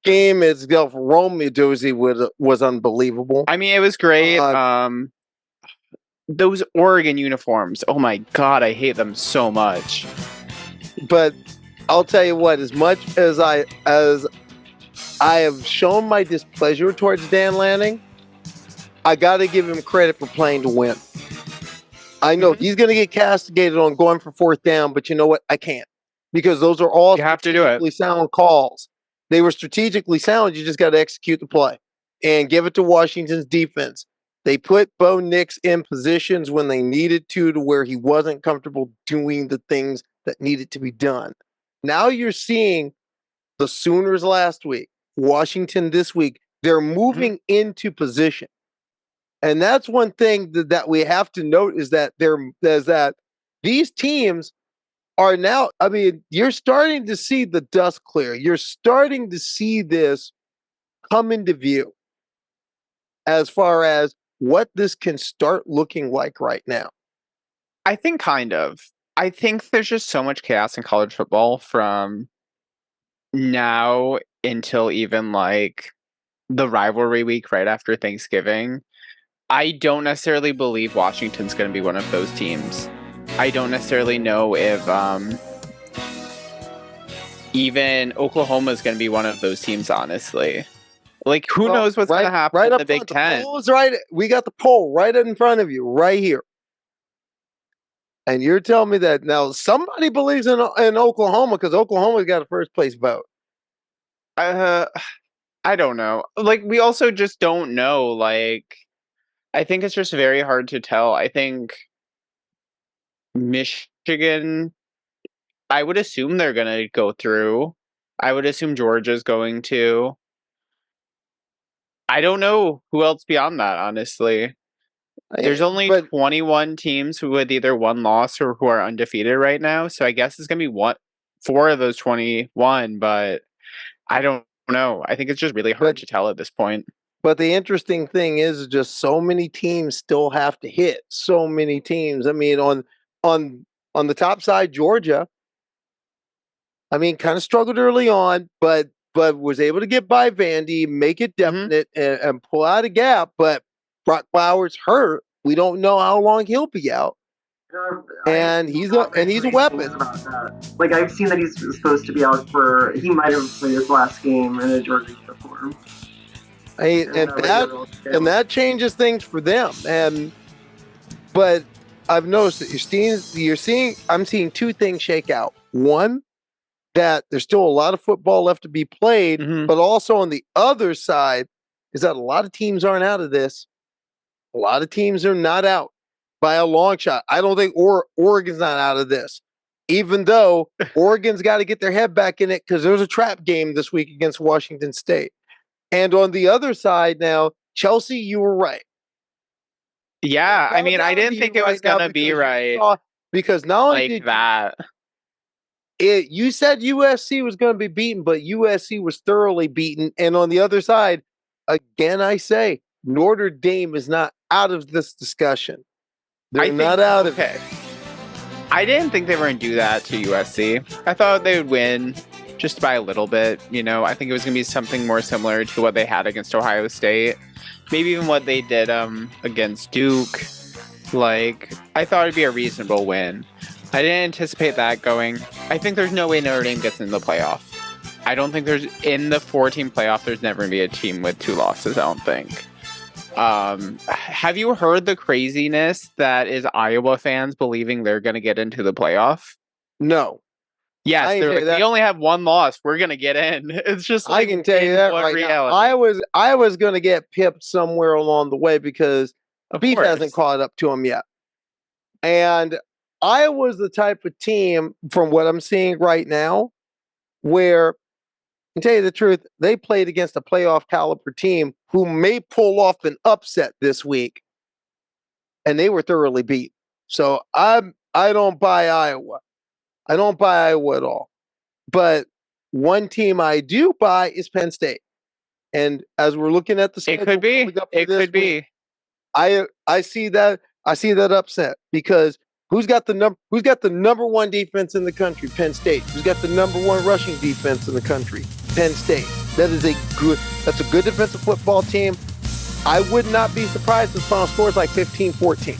game itself, Romeo Doozy was unbelievable. I mean, it was great. Those Oregon uniforms. Oh my god, I hate them so much. But I'll tell you what, as much as I have shown my displeasure towards Dan Lanning, I got to give him credit for playing to win. I know he's going to get castigated on going for fourth down, but you know what? I can't, because those are all strategically sound calls. They were strategically sound. You just got to execute the play and give it to Washington's defense. They put Bo Nix in positions when they needed to where he wasn't comfortable doing the things that needed to be done. Now you're seeing the Sooners last week, Washington this week. They're moving into position. And that's one thing that we have to note is that these teams are now, I mean, you're starting to see the dust clear. You're starting to see this come into view as far as what this can start looking like right now. I think kind of. I think there's just so much chaos in college football from now until even like the rivalry week right after Thanksgiving. I don't necessarily believe Washington's going to be one of those teams. I don't necessarily know if even Oklahoma is going to be one of those teams, honestly. Like, who knows what's going to happen in the Big Ten? We got the poll right in front of you, right here. And you're telling me that now somebody believes in Oklahoma because Oklahoma got a first place vote. I don't know. Like, we also just don't know. Like, I think it's just very hard to tell. I think Michigan, I would assume they're going to go through. I would assume Georgia's going to. I don't know who else beyond that, honestly. There's only 21 teams who with either one loss or who are undefeated right now. So I guess it's going to be 4 of those 21, but I don't know. I think it's just really hard to tell at this point. But the interesting thing is just so many teams still have to hit. So many teams. I mean, on the top side, Georgia, I mean, kind of struggled early on, but was able to get by Vandy, make it definite, and pull out a gap. But Brock Bowers hurt. We don't know how long he'll be out. And he's a weapon. Like, I've seen that he's supposed to be out he might have played his last game in a Georgia uniform. And that changes things for them. But I've noticed that I'm seeing 2 things shake out. One, that there's still a lot of football left to be played, but also on the other side is that a lot of teams aren't out of this. A lot of teams are not out by a long shot. I don't think Oregon's not out of this, even though Oregon's got to get their head back in it because there's a trap game this week against Washington State. And on the other side now, Chelsea, you were right. Yeah, I mean, I didn't think it was going to be right. Because not only like that. You said USC was going to be beaten, but USC was thoroughly beaten. And on the other side, again, I say, Notre Dame is not out of this discussion. They're not out of it. I didn't think they were going to do that to USC. I thought they would win just by a little bit. You know, I think it was going to be something more similar to what they had against Ohio State. Maybe even what they did against Duke. Like, I thought it'd be a reasonable win. I didn't anticipate that going. I think there's no way Notre Dame gets in the playoff. I don't think in the 4-team playoff, there's never going to be a team with 2 losses, I don't think. Have you heard the craziness that is Iowa fans believing they're going to get into the playoff? No. Yes, they're like, we only have 1 loss. We're going to get in. It's just like, I can tell you that right now. Iowa's going to get pipped somewhere along the way because beef hasn't caught up to them yet. And Iowa's the type of team, from what I'm seeing right now, where, to tell you the truth, they played against a playoff caliber team who may pull off an upset this week, and they were thoroughly beat. So I don't buy Iowa. I don't buy Iowa at all. But one team I do buy is Penn State. And as we're looking at the schedule, it could be. I see that upset because who's got the number 1 defense in the country? Penn State. Who's got the number 1 rushing defense in the country? Penn State. That's a good defensive football team. I would not be surprised if the final score is like 15-14.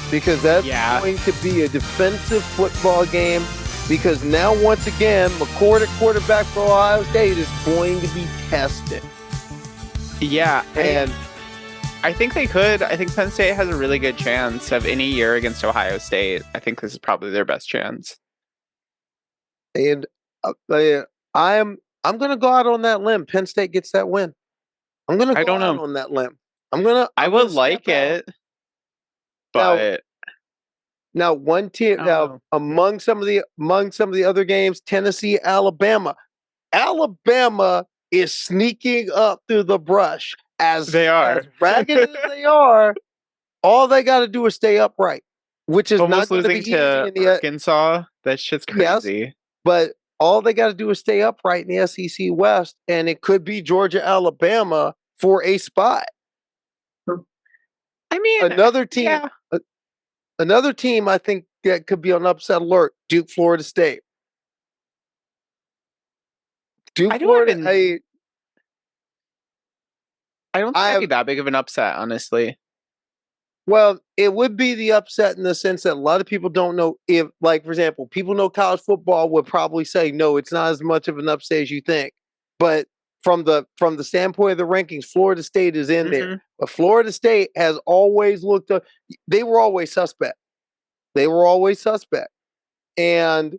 Because that's going to be a defensive football game. Because now, once again, McCord at quarterback for Ohio State is going to be tested. Yeah, and I think they could. I think Penn State has a really good chance of any year against Ohio State. I think this is probably their best chance. And I'm going to go out on that limb. Penn State gets that win. I'm going to go out on that limb. I would like it, but now one team among some of the other games, Tennessee, Alabama. Alabama is sneaking up through the brush as ragged as they are. All they got to do is stay upright, which is almost not losing to Arkansas. That shit's crazy. Yes, but all they got to do is stay upright in the SEC West, and it could be Georgia, Alabama for a spot. I mean, another team I think that could be on upset alert: Duke, Florida State. I don't think it'd be that big of an upset, honestly. Well, it would be the upset in the sense that a lot of people don't know if, like, for example, people know college football would probably say, no, it's not as much of an upset as you think. But from the standpoint of the rankings, Florida State is in there. But Florida State has always looked up. They were always suspect. And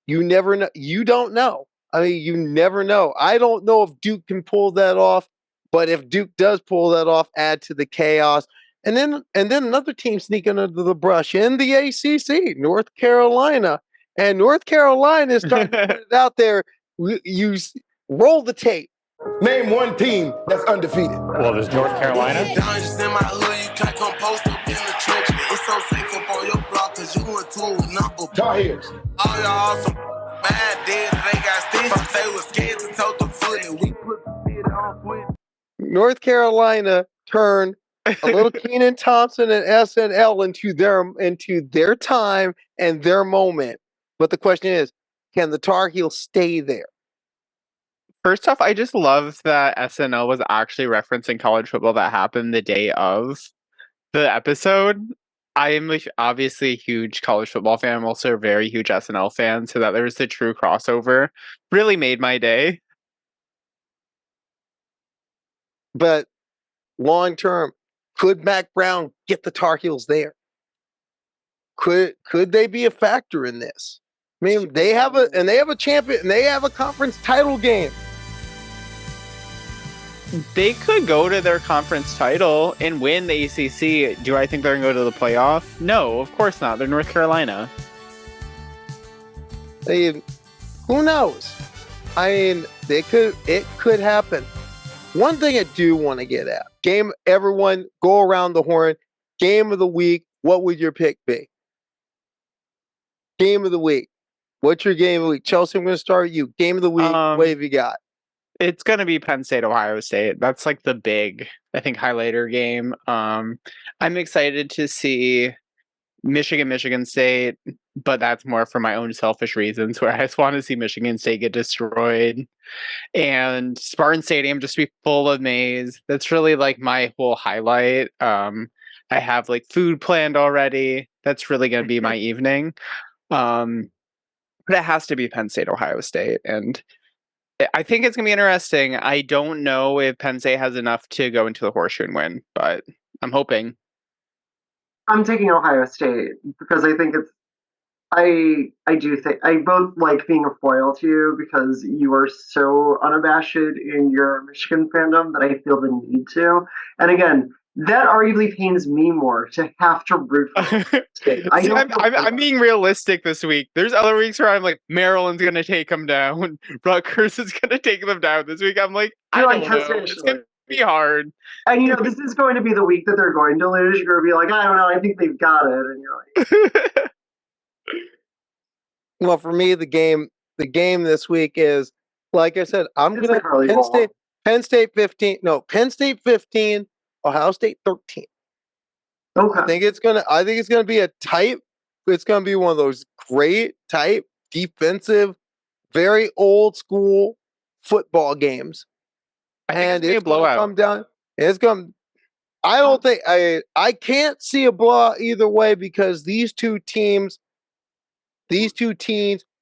you never know. You don't know. I mean, you never know. I don't know if Duke can pull that off, but if Duke does pull that off, add to the chaos. And then another team sneaking under the brush in the ACC, North Carolina. And North Carolina is starting to put it out there. You roll the tape. Name one team that's undefeated. Well, there's North Carolina. Tar Heels. All y'all some bad dead. They got stitches. They was scared to tote the foot. We put it on quick. North Carolina turned a little Keenan Thompson and SNL into their time and their moment. But the question is, can the Tar Heels stay there? First off, I just love that SNL was actually referencing college football that happened the day of the episode. I am obviously a huge college football fan. I'm also a very huge SNL fan, so that there's the true crossover really made my day. But long term, could Mac Brown get the Tar Heels there? Could they be a factor in this? I mean, they have a champion, and they have a conference title game. They could go to their conference title and win the ACC. Do I think they're going to go to the playoff? No, of course not. They're North Carolina. Who knows? I mean, it could happen. One thing I do want to get at. Everyone go around the horn. Game of the week. What would your pick be? Game of the week. What's your game of the week? Chelsea, I'm going to start with you. Game of the week. What have you got? It's going to be Penn State, Ohio State. That's like the big, I think, highlighter game. I'm excited to see Michigan State, but that's more for my own selfish reasons where I just want to see Michigan State get destroyed. And Spartan Stadium just be full of maize. That's really like my whole highlight. I have like food planned already. That's really going to be my evening. But it has to be Penn State, Ohio State. And I think it's going to be interesting. I don't know if Penn State has enough to go into the horseshoe and win, but I'm hoping. I'm taking Ohio State because I think it's. I do think I both like being a foil to you because you are so unabashed in your Michigan fandom that I feel the need to. And again, that arguably pains me more to have to root for State. I'm being realistic this week. There's other weeks where I'm like, Maryland's going to take them down. Rutgers is going to take them down. This week I'm like, I don't know. It's going to be hard. And this is going to be the week that they're going to lose. You're going to be like, I don't know. I think they've got it. And you're like... Well, for me, the game this week is, like I said, I'm going to Penn State 15, Ohio State 13. Okay. I think it's going to be it's going to be one of those great, tight, defensive, very old school football games. And it's going to come down. I don't think, I can't see a blowout either way because these two teams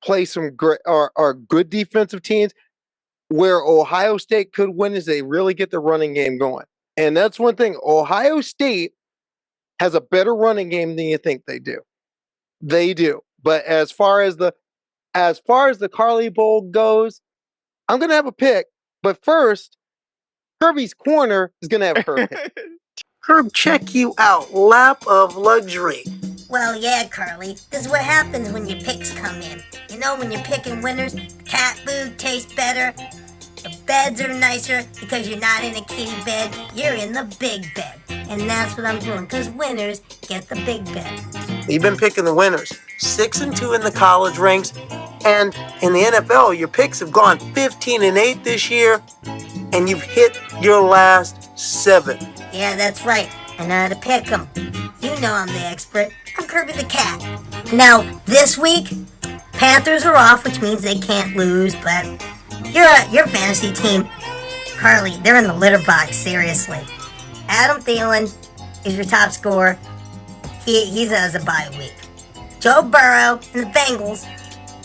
play some great, are good defensive teams. Where Ohio State could win is they really get the running game going. And that's one thing. Ohio State has a better running game than you think they do. They do. But as far as the Karleigh Bowl goes, I'm going to have a pick. But first, Kirby's Corner is going to have her pick. Herb, check you out. Lap of luxury. Well, yeah, Karleigh. This is what happens when your picks come in. You know, when you're picking winners, cat food tastes better. The beds are nicer because you're not in a kitty bed. You're in the big bed. And that's what I'm doing, because winners get the big bed. You've been picking the winners. 6-2 in the college ranks. And in the NFL, your picks have gone 15-8 this year. And you've hit your last 7. Yeah, that's right. I know how to pick them. You know I'm the expert. I'm Kirby the Cat. Now, this week, Panthers are off, which means they can't lose, but your fantasy team, Karleigh, they're in the litter box, seriously. Adam Thielen is your top scorer. He has a bye week. Joe Burrow and the Bengals,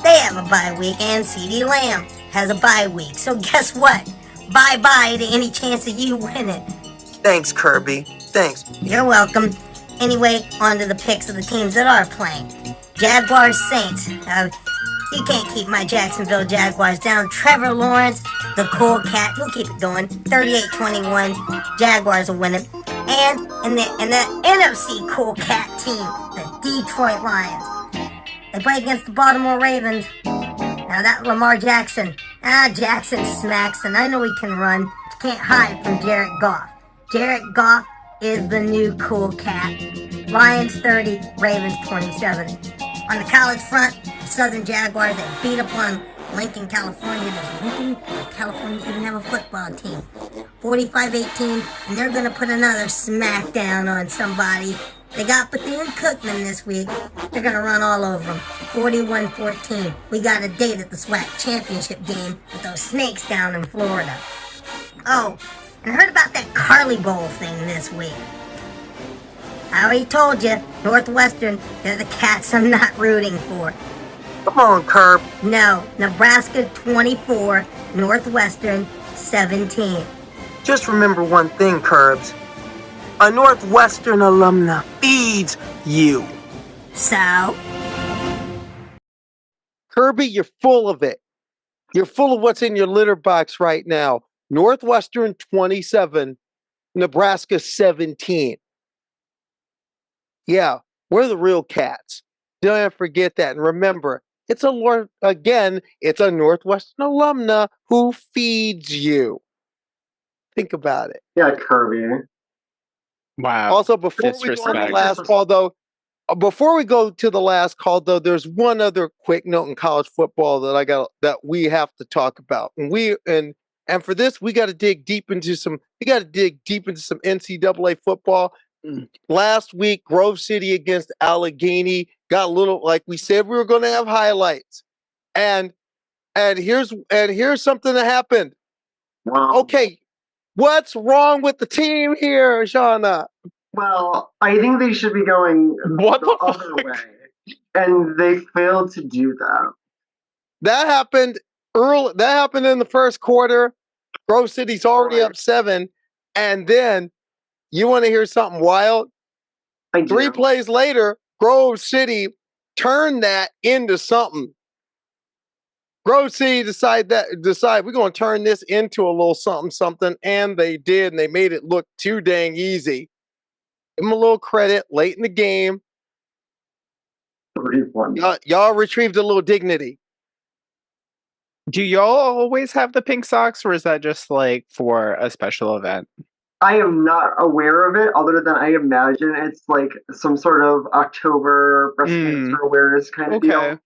they have a bye week, and CeeDee Lamb has a bye week. So guess what? Bye-bye to any chance of you winning. Thanks, Kirby. Thanks. You're welcome. Anyway, on to the picks of the teams that are playing. Jaguars, Saints. You can't keep my Jacksonville Jaguars down. Trevor Lawrence, the cool cat. We'll keep it going. 38-21. Jaguars will win it. And in the NFC cool cat team, the Detroit Lions. They play against the Baltimore Ravens. Now that Lamar Jackson. Jackson smacks, and I know he can run. You can't hide from Jared Goff. Jared Goff is the new cool cat. Lions 30, Ravens 27. On the college front, Southern Jaguars, they beat up on Lincoln, California. Does Lincoln, California even have a football team? 45-18, and they're going to put another smackdown on somebody. They got Bethune-Cookman this week. They're going to run all over them. 41-14. We got a date at the SWAC championship game with those snakes down in Florida. Oh, and I heard about that Karleigh Bowl thing this week. I already told you, Northwestern, they're the cats I'm not rooting for. Come on, Curb. No, Nebraska 24, Northwestern 17. Just remember one thing, Curbs. A Northwestern alumna feeds you. So? Kirby, you're full of it. You're full of what's in your litter box right now. Northwestern 27, Nebraska 17. Yeah, we're the real cats. Don't forget that. And remember, it's a Northwestern alumna who feeds you. Think about it. Yeah, Kirby. Wow. Also, before we go to the last call, though, there's one other quick note in college football that we have to talk about. And for this, we got to dig deep into some NCAA football. last week, Grove City against Allegheny got a little, like we said, we were going to have highlights, and here's something that happened. Wow. Okay, what's wrong with the team here, Shauna? Well, I think they should be going the other way, and they failed to do that. That happened early. That happened in the first quarter. Grove City's already up 7, and then you want to hear something wild? 3 plays later, Grove City turned that into something. Grove City decide we're going to turn this into a little something, and they did, and they made it look too dang easy. Give them a little credit late in the game. Y'all retrieved a little dignity. Do y'all always have the pink socks, or is that just like for a special event? I am not aware of it, other than I imagine it's like some sort of October breast cancer awareness kind of deal.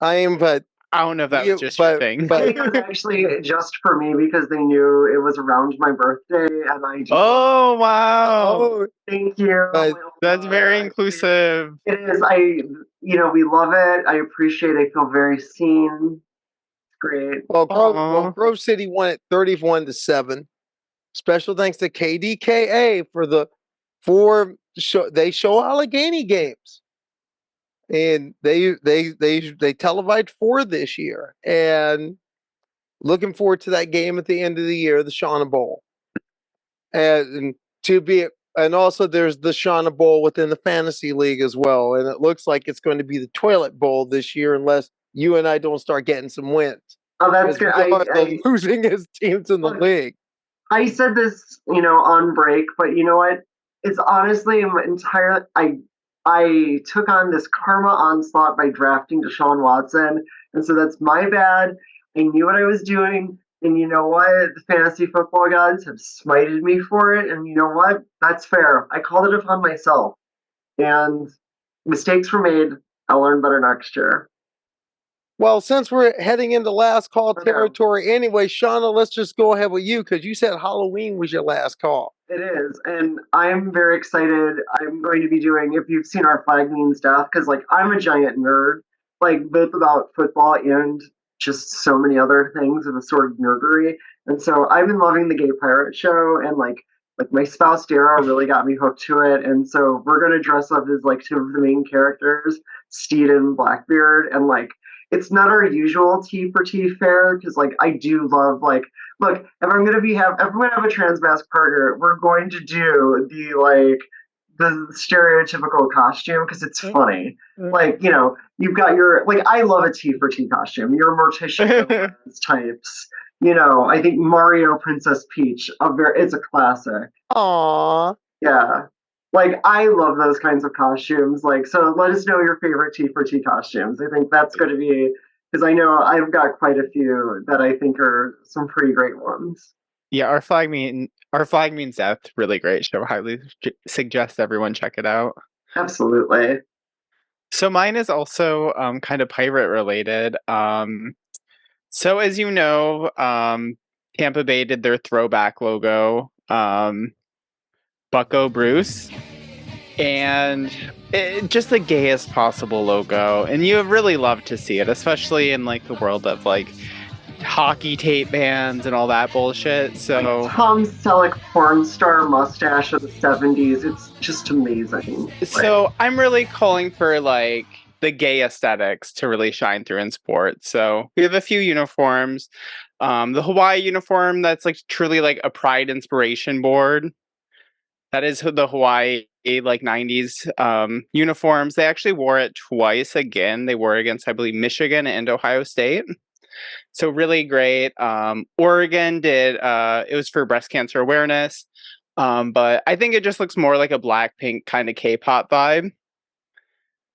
I am, but I don't know if that was just your thing. I think it was actually just for me because they knew it was around my birthday, and I just. Oh wow! Oh, thank you. That's very inclusive. It is. We love it. I appreciate it. I feel very seen. Great. Well, Grove City won it 31-7. Special thanks to KDKA they show Allegheny games, and they televised 4 this year, and looking forward to that game at the end of the year, the Shauna Bowl, and also there's the Shauna Bowl within the fantasy league as well, and it looks like it's going to be the Toilet Bowl this year unless you and I don't start getting some wins. Oh, that's good. The losingest teams in the league. I said this, on break, but you know what? It's honestly entirely. I took on this karma onslaught by drafting Deshaun Watson, and so that's my bad. I knew what I was doing, and you know what? The fantasy football gods have smited me for it, and you know what? That's fair. I called it upon myself, and mistakes were made. I'll learn better next year. Well, since we're heading into last call territory anyway, Shauna, let's just go ahead with you because you said Halloween was your last call. It is, and I'm very excited. I'm going to be doing, if you've seen our Flag Means Death, because I'm a giant nerd, both about football and just so many other things of a sort of nerdery. And so I've been loving the Gay Pirate Show, and my spouse Dara really got me hooked to it. And so we're going to dress up as 2 of the main characters, Steed and Blackbeard, and it's not our usual T for T fare because I do love look, if I'm gonna have a trans mask partner, we're going to do the stereotypical costume because it's funny. You've got your I love a T for T costume. Your Morticia types. I think Mario Princess Peach it's a classic. Aww. Yeah. I love those kinds of costumes. So let us know your favorite T for T costumes. I think that's going to be, because I know I've got quite a few that I think are some pretty great ones. Yeah, our Flag Means Death, really great show. Highly suggest everyone check it out. Absolutely. So mine is also kind of pirate related. So as you know, Tampa Bay did their throwback logo. Bucco Bruce, and just the gayest possible logo, and you really love to see it, especially in the world of hockey tape bands and all that bullshit. So Tom Selleck porn star mustache of the 70s, it's just amazing. So I'm really calling for the gay aesthetics to really shine through in sports. So we have a few uniforms. The Hawaii uniform, that's truly a pride inspiration board. That is the Hawaii 90s uniforms. They actually wore it twice again. They wore it against, I believe, Michigan and Ohio State. So really great. Oregon did, it was for breast cancer awareness. But I think it just looks more like a Blackpink kind of K-pop vibe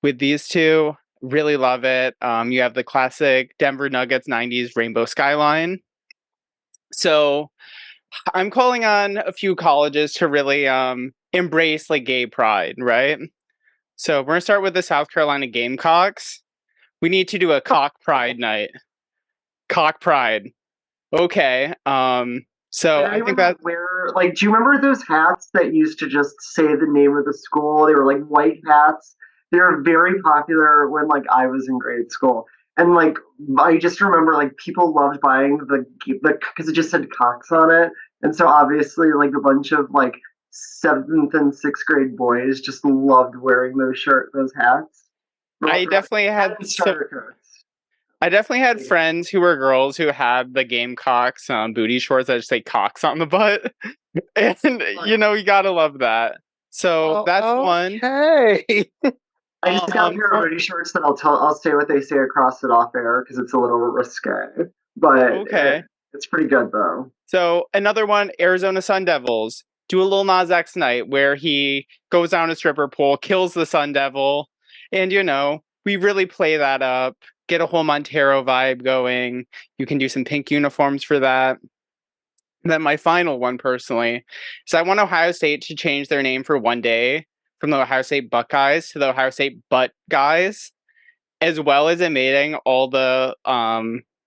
with these two. Really love it. You have the classic Denver Nuggets 90s rainbow skyline. So I'm calling on a few colleges to really embrace gay pride, right? So we're gonna start with the South Carolina Gamecocks. We need to do a cock pride night. Cock pride. Okay. So Did I think anyone that wear, like, do you remember those hats that used to just say the name of the school? They were like white hats. They were very popular when like I was in grade school. And like I just remember like people loved buying the because it just said Cox on it. And so obviously like a bunch of like seventh and sixth grade boys just loved wearing those hats. I definitely had Starter coats. I definitely had friends who were girls who had the Gamecocks booty shorts that just say Cox on the butt. And you know, you gotta love that. So that's one. Okay. I just got a pair of booty shorts that I'll say what they say across it off air because it's a little risque, but Okay. it's pretty good though. So another one, Arizona Sun Devils. Do a little Nas X night where he goes down a stripper pole, kills the Sun Devil, and you know, we really play that up, get a whole Montero vibe going. You can do some pink uniforms for that. And then my final one personally is I want Ohio State to change their name for one day from the Ohio State Buckeyes to the Ohio State Butt Guys, as well as admitting all the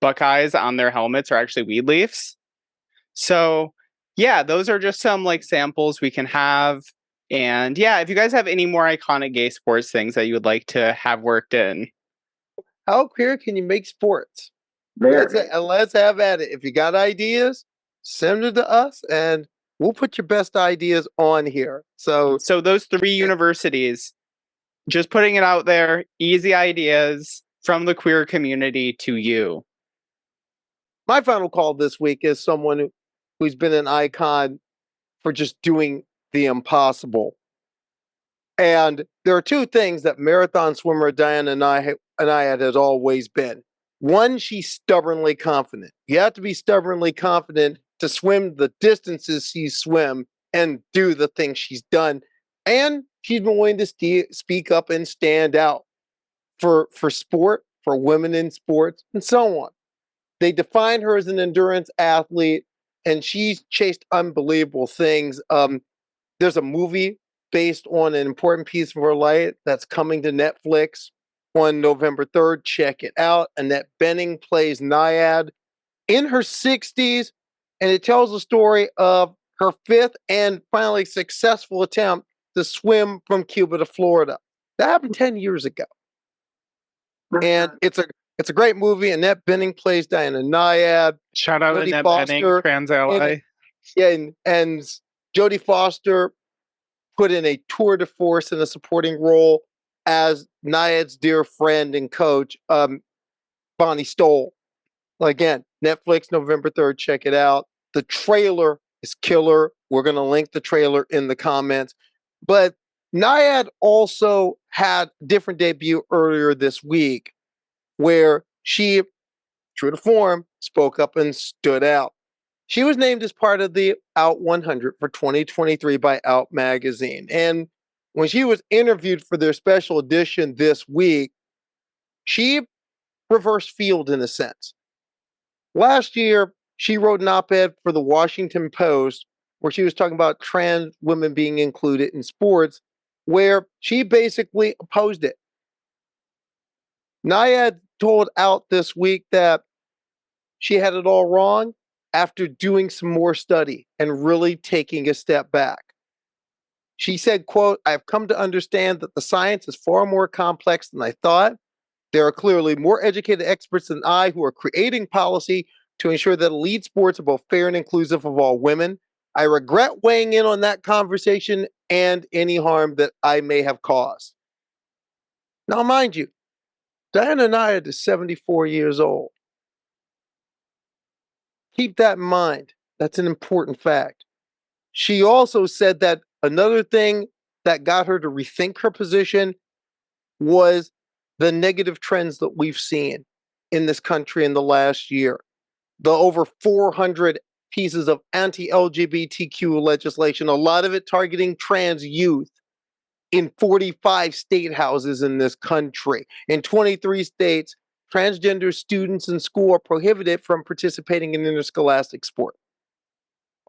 Buckeyes on their helmets are actually weed leaves. So yeah, those are just some like samples we can have. And yeah, if you guys have any more iconic gay sports things that you would like to have worked in. How queer can you make sports? Let's have at it. If you got ideas, send them to us and we'll put your best ideas on here. So those three universities, just putting it out there, easy ideas from the queer community to you. My final call this week is someone who's been an icon for just doing the impossible. And there are two things that marathon swimmer Diana Nyad has always been. One, she's stubbornly confident. You have to be stubbornly confident to swim the distances she swim and do the things she's done. And she's been willing to speak up and stand out for sport, for women in sports, and so on. They define her as an endurance athlete, and she's chased unbelievable things. There's a movie based on an important piece of her life that's coming to Netflix on November 3rd. Check it out. Annette Bening plays Nyad in her 60s, and it tells the story of her fifth and finally successful attempt to swim from Cuba to Florida. That happened 10 years ago. And it's a great movie. Annette Bening plays Diana Nyad. Shout out Jodie Annette Foster, Bening, trans ally. And Jodie Foster put in a tour de force in a supporting role as Nyad's dear friend and coach, Bonnie Stoll. Again, Netflix, November 3rd. Check it out. The trailer is killer. We're going to link the trailer in the comments. But Nyad also had a different debut earlier this week where she, true to form, spoke up and stood out. She was named as part of the Out 100 for 2023 by Out Magazine. And when she was interviewed for their special edition this week, she reversed field in a sense. Last year, she wrote an op-ed for the Washington Post where she was talking about trans women being included in sports, where she basically opposed it. Nyad told Out this week that she had it all wrong after doing some more study and really taking a step back. She said, quote, "I've come to understand that the science is far more complex than I thought. There are clearly more educated experts than I who are creating policy to ensure that elite sports are both fair and inclusive of all women. I regret weighing in on that conversation and any harm that I may have caused." Now, mind you, Diana Nyad is 74 years old. Keep that in mind. That's an important fact. She also said that another thing that got her to rethink her position was the negative trends that we've seen in this country in the last year. The over 400 pieces of anti-LGBTQ legislation, a lot of it targeting trans youth in 45 state houses in this country. In 23 states, transgender students in school are prohibited from participating in interscholastic sport.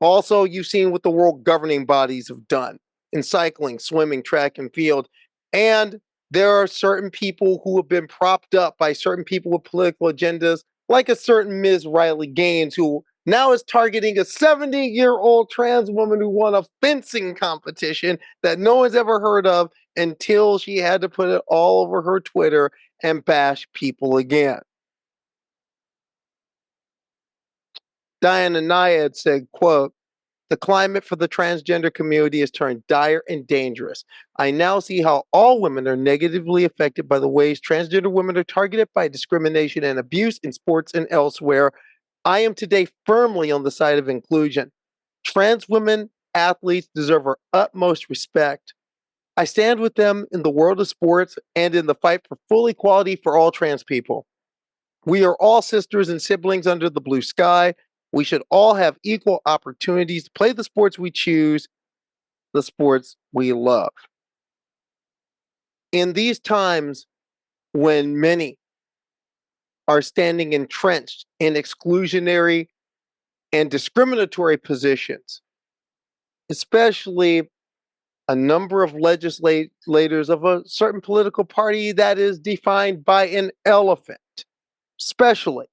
Also, you've seen what the world governing bodies have done in cycling, swimming, track and field. And there are certain people who have been propped up by certain people with political agendas, like a certain Ms. Riley Gaines, who now is targeting a 70-year-old trans woman who won a fencing competition that no one's ever heard of until she had to put it all over her Twitter and bash people again. Diana Nyad said, quote, "The climate for the transgender community has turned dire and dangerous. I now see how all women are negatively affected by the ways transgender women are targeted by discrimination and abuse in sports and elsewhere. I am today firmly on the side of inclusion. Trans women athletes deserve our utmost respect. I stand with them in the world of sports and in the fight for full equality for all trans people. We are all sisters and siblings under the blue sky. We should all have equal opportunities to play the sports we choose, the sports we love." In these times when many are standing entrenched in exclusionary and discriminatory positions, especially a number of legislators of a certain political party that is defined by an elephant, especially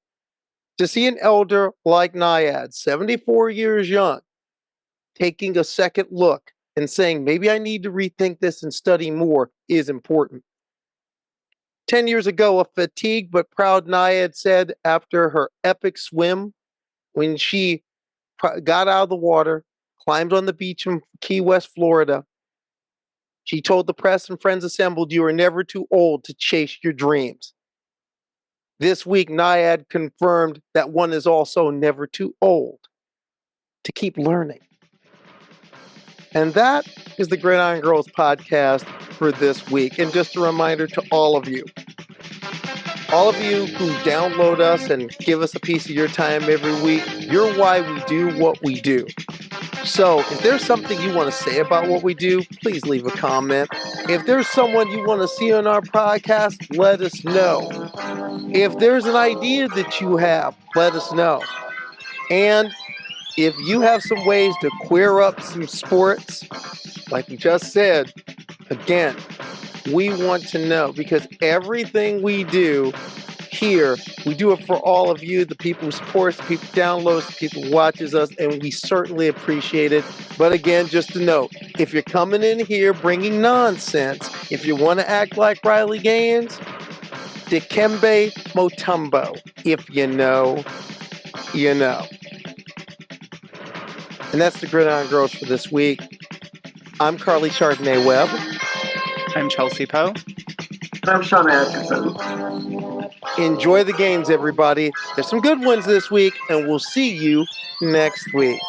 to see an elder like Nyad, 74 years young, taking a second look and saying, maybe I need to rethink this and study more, is important. 10 years ago, a fatigued but proud Nyad said after her epic swim, when she got out of the water, climbed on the beach in Key West, Florida, she told the press and friends assembled, "You are never too old to chase your dreams." This week, Nyad confirmed that one is also never too old to keep learning. And that is the Gridiron Girls podcast for this week. And just a reminder to all of you who download us and give us a piece of your time every week, you're why we do what we do. So if there's something you want to say about what we do, please leave a comment. If there's someone you want to see on our podcast, let us know. If there's an idea that you have, let us know. And if you have some ways to queer up some sports, like we just said, again, we want to know, because everything we do here, we do it for all of you, the people who support us, the people who download us, the people who watches us, and we certainly appreciate it. But again, just to note, if you're coming in here bringing nonsense, if you want to act like Riley Gaines, Dikembe Mutombo, if you know, you know. And that's the Gridiron Girls for this week. I'm Karleigh Chardonnay-Webb. I'm Chelsea Poe. And I'm Shauna Atkinson. Enjoy the games, everybody. There's some good ones this week, and we'll see you next week.